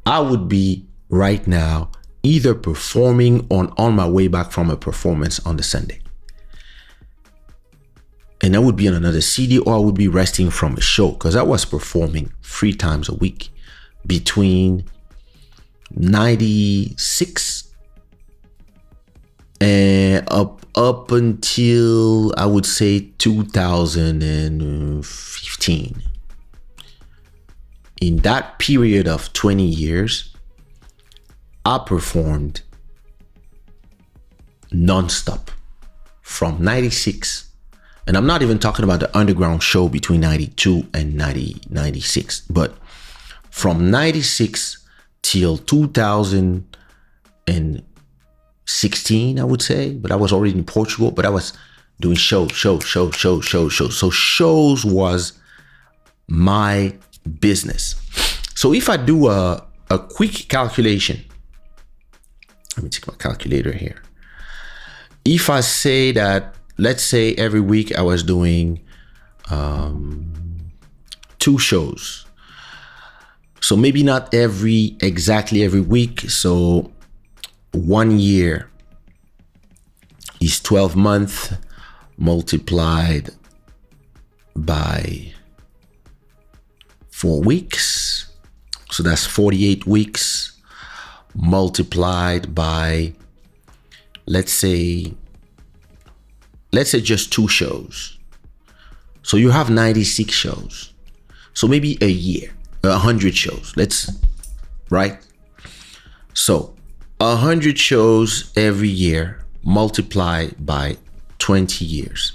I would be right now either performing or on my way back from a performance on the Sunday. And I would be on another CD, or I would be resting from a show, because I was performing 3 times a week between 96 and up until I would say 2015. In that period of 20 years, I performed non-stop from 96. And I'm not even talking about the underground show between 92 and 96, but from 96 till 2016, I would say. But I was already in Portugal, but I was doing shows. So shows was my business. So if I do a quick calculation, let me take my calculator here. If I say that, let's say every week I was doing 2 shows. So maybe not exactly every week. So 1 year is 12 months multiplied by 4 weeks. So that's 48 weeks multiplied by, let's say just 2 shows. So you have 96 shows. So maybe a year, 100 shows, right? So 100 shows every year multiplied by 20 years.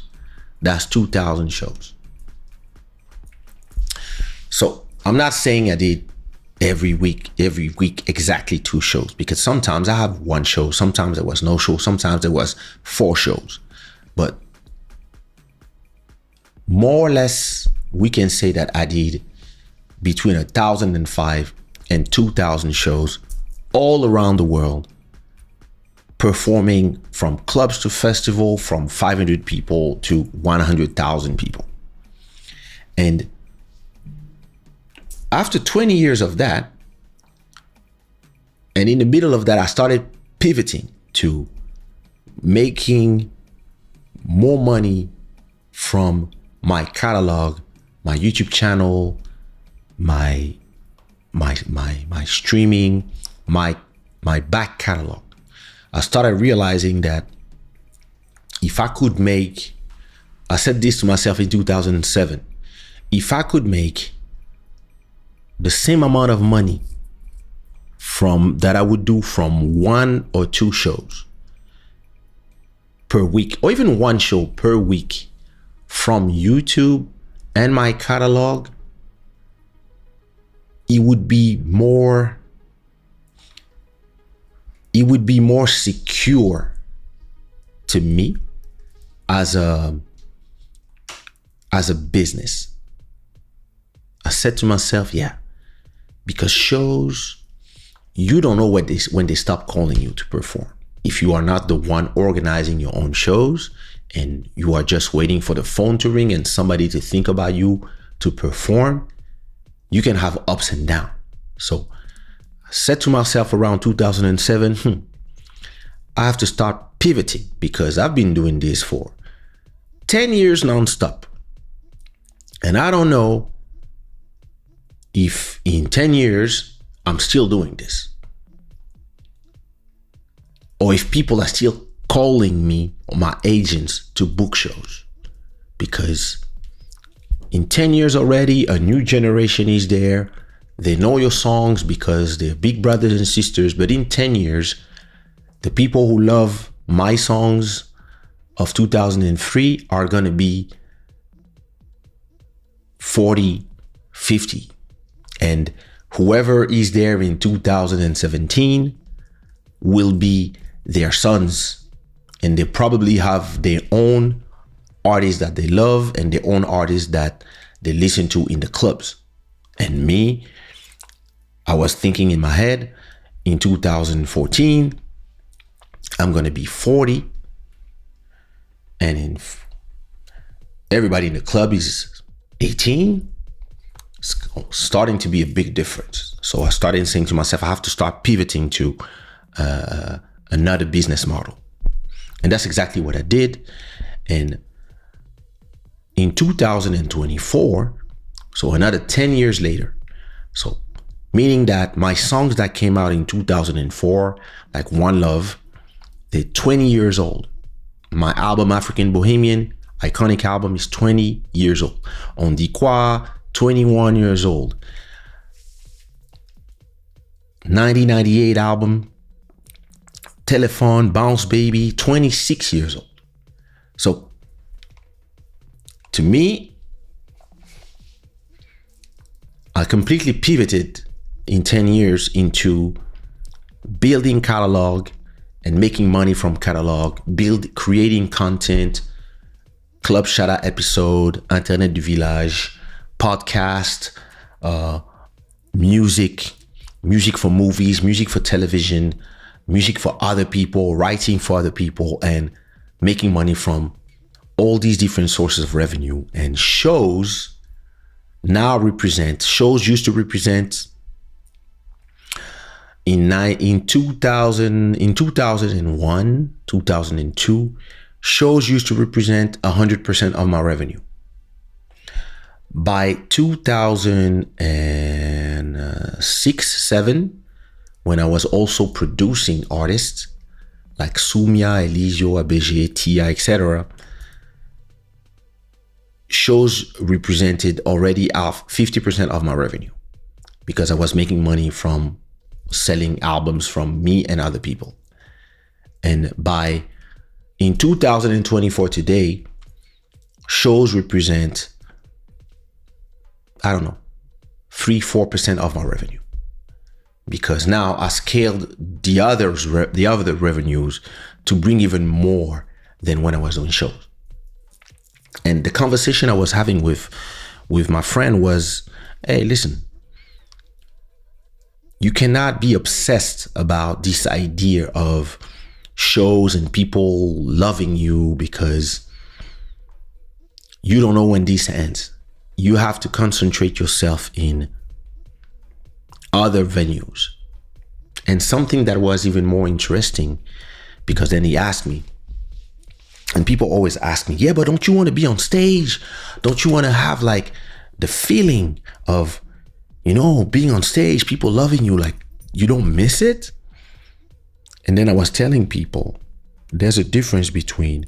That's 2,000 shows. So I'm not saying I did every week exactly 2 shows, because sometimes I have 1 show, sometimes there was no show, sometimes there was 4 shows. But more or less, we can say that I did between 1,005 and 2,000 shows all around the world, performing from clubs to festival, from 500 people to 100,000 people. And after 20 years of that, and in the middle of that, I started pivoting to making more money from my catalog, my YouTube channel, my streaming, my back catalog. I started realizing that if I could make, I said this to myself in 2007, if I could make the same amount of money from that I would do from 1 or 2 shows per week, or even 1 show per week from YouTube and my catalog, it would be more secure to me as a business. I said to myself, yeah, because shows, you don't know when they stop calling you to perform. If you are not the one organizing your own shows and you are just waiting for the phone to ring and somebody to think about you to perform, you can have ups and downs. So I said to myself around 2007, I have to start pivoting, because I've been doing this for 10 years nonstop. And I don't know if in 10 years I'm still doing this, or if people are still calling me or my agents to book shows. Because in 10 years already, a new generation is there. They know your songs because they're big brothers and sisters. But in 10 years, the people who love my songs of 2003 are going to be 40, 50. And whoever is there in 2017 will be their sons. And they probably have their own artists that they love and their own artists that they listen to in the clubs. And me, I was thinking in my head, in 2014, I'm going to be 40. And everybody in the club is 18. It's starting to be a big difference. So I started saying to myself, I have to start pivoting to another business model. And that's exactly what I did. And in 2024, so another 10 years later, so meaning that my songs that came out in 2004, like One Love, they're 20 years old. My album, African Bohemian, iconic album, is 20 years old. On Dit Quoi, 21 years old. 1998 album, Telephone, Bounce Baby, 26 years old. So to me, I completely pivoted in 10 years into building catalog and making money from catalog, creating content, Club Shada episode, Internet du Village, podcast, music for movies, music for television, music for other people, writing for other people, and making money from all these different sources of revenue. And shows used to represent in 2001, 2002, shows used to represent 100% of my revenue. By 2006-07, when I was also producing artists like Soumia, Elisio, ABG, Tia, etc., shows represented already 50% of my revenue, because I was making money from selling albums from me and other people. And in 2024 today, shows represent, 3-4% of my revenue, because now I scaled the other revenues to bring even more than when I was doing shows. And the conversation I was having with my friend was, hey, listen, you cannot be obsessed about this idea of shows and people loving you, because you don't know when this ends. You have to concentrate yourself in other venues. And something that was even more interesting, because then he asked me, and people always ask me, yeah, but don't you want to be on stage? Don't you want to have like the feeling of, being on stage, people loving you, like you don't miss it? And then I was telling people there's a difference between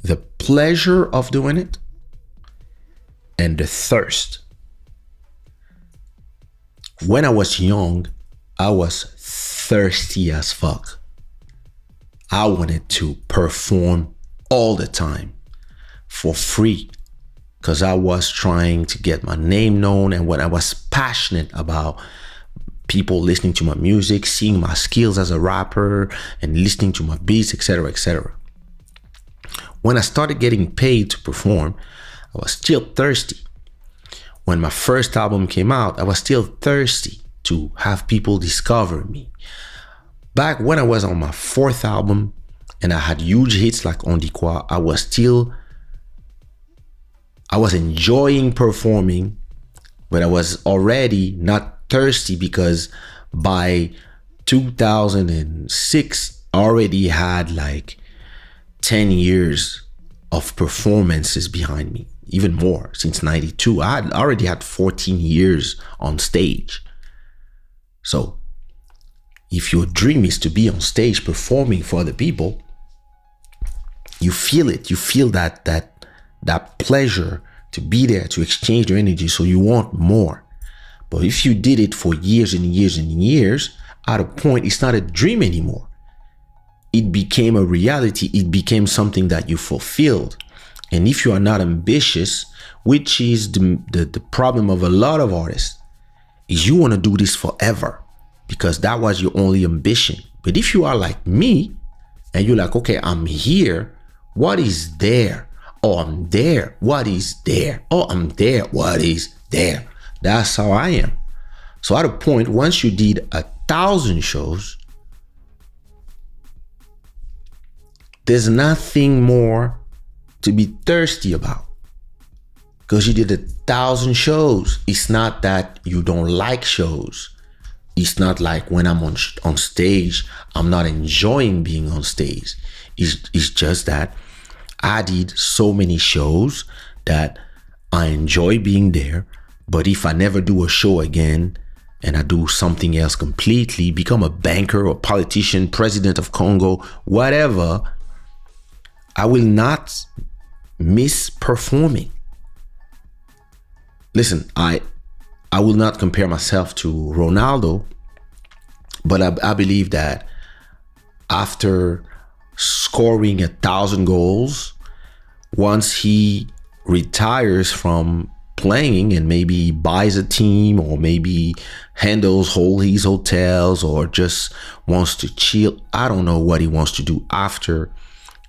the pleasure of doing it and the thirst. When I was young, I was thirsty as fuck. I wanted to perform all the time for free because I was trying to get my name known, and when I was passionate about people listening to my music, seeing my skills as a rapper and listening to my beats, etc., etc. When I started getting paid to perform, I was still thirsty. When my first album came out, I was still thirsty to have people discover me. Back when I was on my fourth album and I had huge hits like On Dit Quoi, I was enjoying performing, but I was already not thirsty because by 2006, I already had like 10 years of performances behind me, even more. Since 92, I already had 14 years on stage. So if your dream is to be on stage performing for other people, you feel it. You feel that pleasure to be there, to exchange your energy. So you want more. But if you did it for years and years and years, at a point, it's not a dream anymore. It became a reality. It became something that you fulfilled. And if you are not ambitious, which is the problem of a lot of artists, is you want to do this forever because that was your only ambition. But if you are like me and you're like, okay, I'm here, what is there? Oh, I'm there. What is there? Oh, I'm there. What is there? That's how I am. So at a point, once you did 1,000 shows, there's nothing more to be thirsty about because you did 1,000 shows. It's not that you don't like shows. It's not like when I'm on stage, I'm not enjoying being on stage. It's just that I did so many shows that I enjoy being there. But if I never do a show again and I do something else completely, become a banker or politician, president of Congo, whatever, I will not miss performing. Listen, I will not compare myself to Ronaldo, but I believe that after scoring 1,000 goals, once he retires from playing and maybe buys a team or maybe handles his hotels or just wants to chill, I don't know what he wants to do after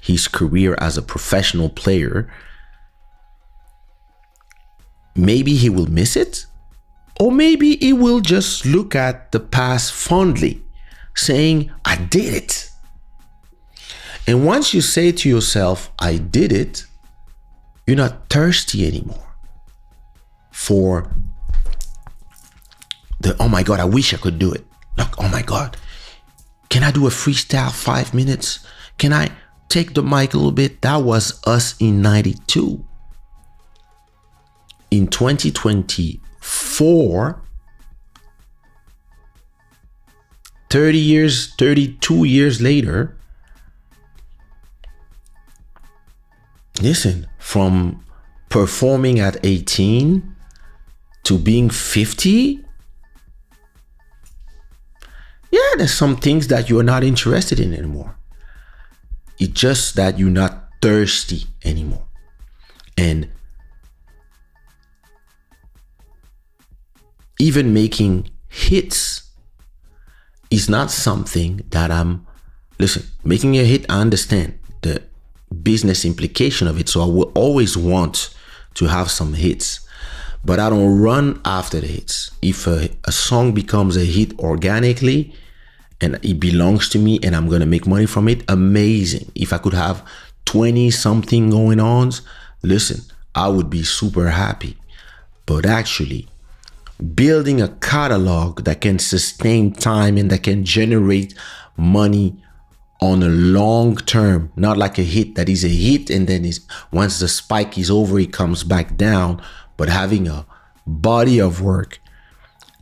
his career as a professional player. Maybe he will miss it, or maybe he will just look at the past fondly, saying, I did it. And once you say to yourself, I did it, you're not thirsty anymore for oh my God, I wish I could do it. Look, oh my God, can I do a freestyle 5 minutes? Can I take the mic a little bit? That was us in 92. In 2024, 32 years later, listen, from performing at 18 to being 50, yeah, there's some things that you're not interested in anymore. It's just that you're not thirsty anymore. And even making hits is not something that listen, making a hit, I understand the business implication of it. So I will always want to have some hits, but I don't run after the hits. If a song becomes a hit organically and it belongs to me and I'm going to make money from it, amazing. If I could have 20 something going on, listen, I would be super happy. But actually, building a catalog that can sustain time and that can generate money on a long term, not like a hit that is a hit and then once the spike is over, it comes back down, but having a body of work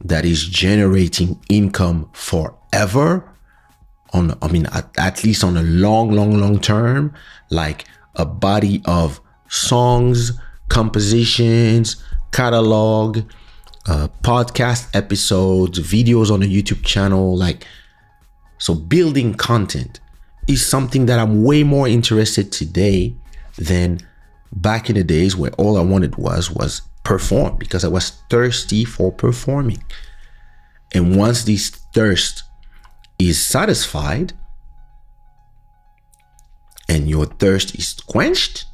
that is generating income forever, at least on a long term, like a body of songs, compositions, catalog, podcast episodes, videos on a YouTube channel. Like, so building content is something that I'm way more interested today than back in the days where all I wanted was perform, because I was thirsty for performing. And once this thirst is satisfied and your thirst is quenched,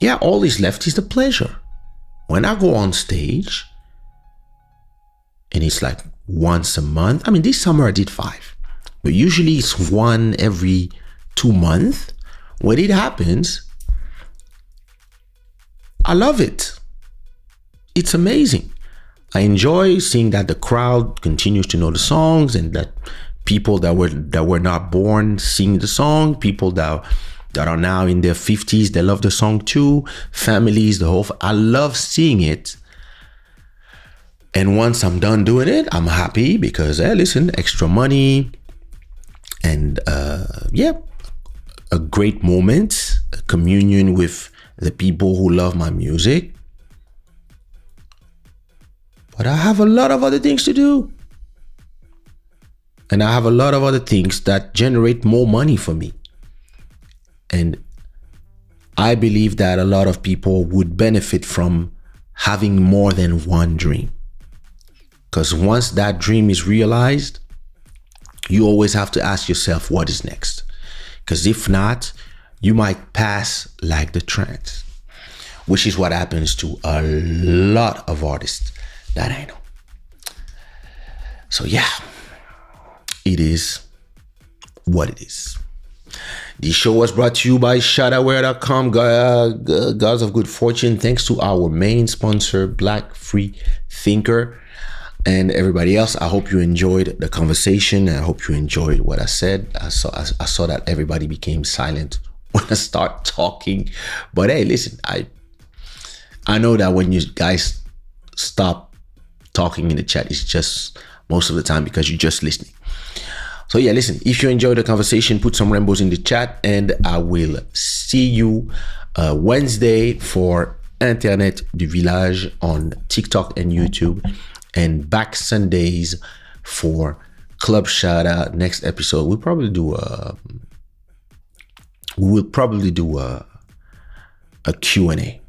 yeah, all is left is the pleasure. When I go on stage, and it's like once a month. I mean, this summer I did 5, but usually it's one every 2 months. When it happens, I love it. It's amazing. I enjoy seeing that the crowd continues to know the songs, and that people that were not born sing the song. People that are now in their 50s, they love the song too. Families, the whole. I love seeing it. And once I'm done doing it, I'm happy because, hey, listen, extra money, and a great moment, a communion with the people who love my music. But I have a lot of other things to do. And I have a lot of other things that generate more money for me. And I believe that a lot of people would benefit from having more than one dream. Because once that dream is realized, you always have to ask yourself, what is next? Because if not, you might pass like the trance, which is what happens to a lot of artists that I know. So yeah, it is what it is. The show was brought to you by ShadaWare.com, Gods of Good Fortune. Thanks to our main sponsor, Black Free Thinker, and everybody else. I hope you enjoyed the conversation. I hope you enjoyed what I said. I saw that everybody became silent when I start talking. But hey, listen, I know that when you guys stop talking in the chat, it's just most of the time because you're just listening. So yeah, listen, if you enjoyed the conversation, put some rainbows in the chat, and I will see you Wednesday for Internet du Village on TikTok and YouTube, and back Sundays for Club Shada. Next episode, we will probably do a Q&A.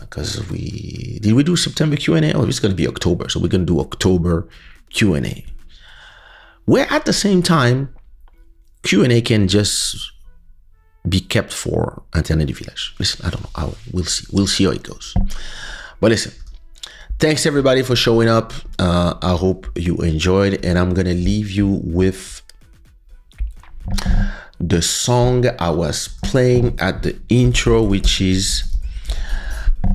Because we do September Q&A, or it's going to be October, so we're going to do October Q&A, where at the same time Q&A can just be kept for Internet du Village. Listen, I don't know, we'll see how it goes. But listen, thanks everybody for showing up. I hope you enjoyed, and I'm gonna leave you with the song I was playing at the intro, which is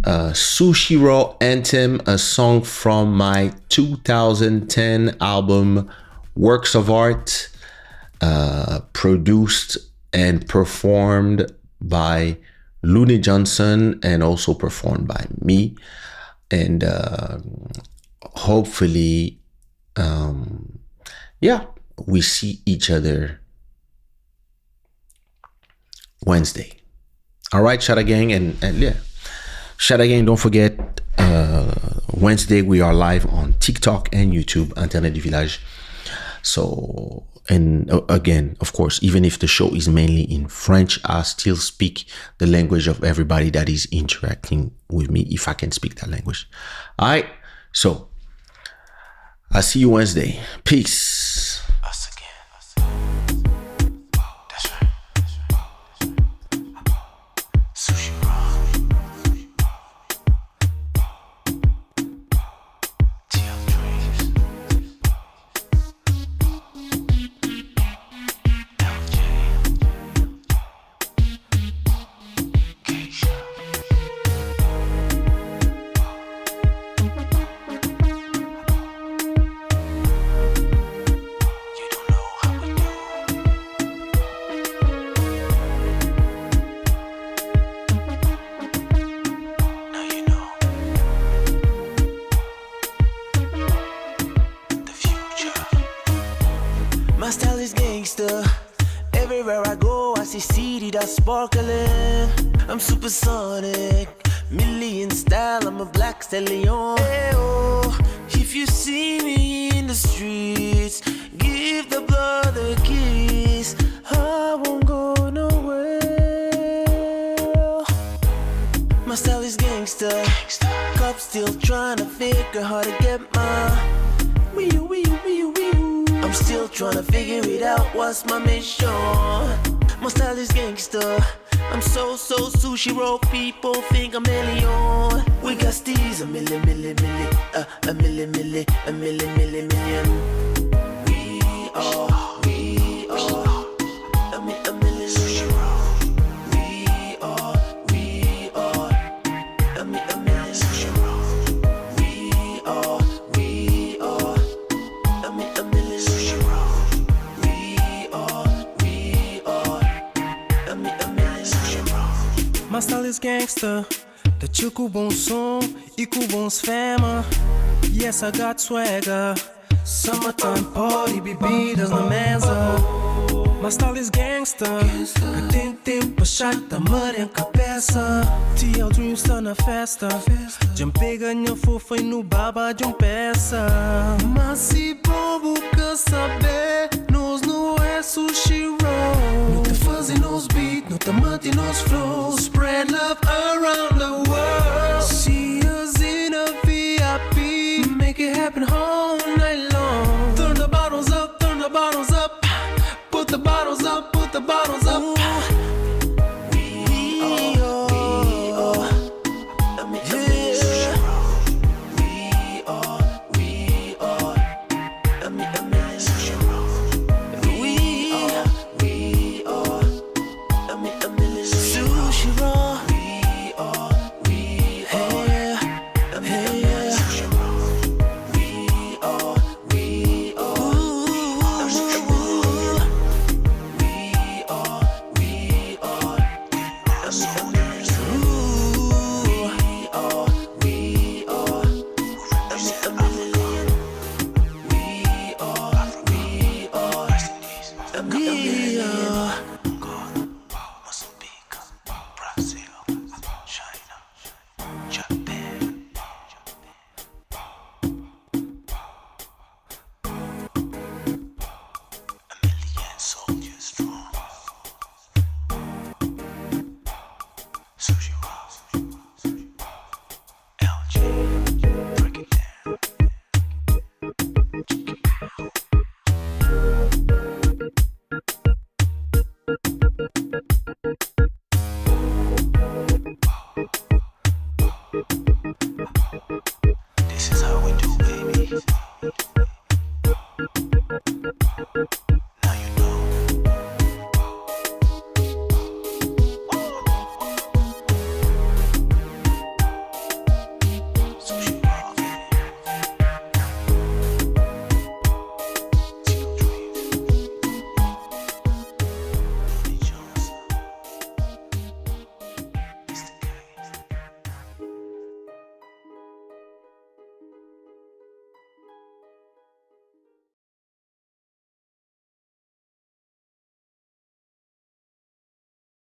Sushiro Anthem, a song from my 2010 album Works of Art, produced and performed by Looney Johnson and also performed by me. And hopefully, we see each other Wednesday. All right, Shada Gang, and yeah. Shada Gang, don't forget, Wednesday we are live on TikTok and YouTube, Internet du Village. So, and again, of course, even if the show is mainly in French, I still speak the language of everybody that is interacting with me, if I can speak that language. All right, so I'll see you Wednesday. Peace. My style is gangster. Everywhere I go, I see city that's sparkling. I'm supersonic, million style. I'm a black stallion. Hey, oh, if you see me in the streets, give the brother a kiss. I won't go nowhere. My style is gangster. Cops still trying to figure how to get my. I'm still trying to figure it out. What's my mission? My style is gangster. I'm so sushi roll. People think I'm alien. We got steez a million. We are a million. Sushi roll. We are a million. Sushi roll. We are a million. Sushi roll. We are a million. Sushi roll. My style is gangster, da tio com bom som e com bons fema. Yes, I got swagger. Summertime party, bebidas na mesa. My style is gangster. Que tem tempo pra chata, mãe em cabeça. TL Dreams tá na festa. Jumpei ganha fofa e no baba de peça. Mas se bobo quer saber, nós não é sushi roll. Não te fazem nos beat, não te mantém nos flows. Spread love around the world. See us in a VIP, make it happen all night.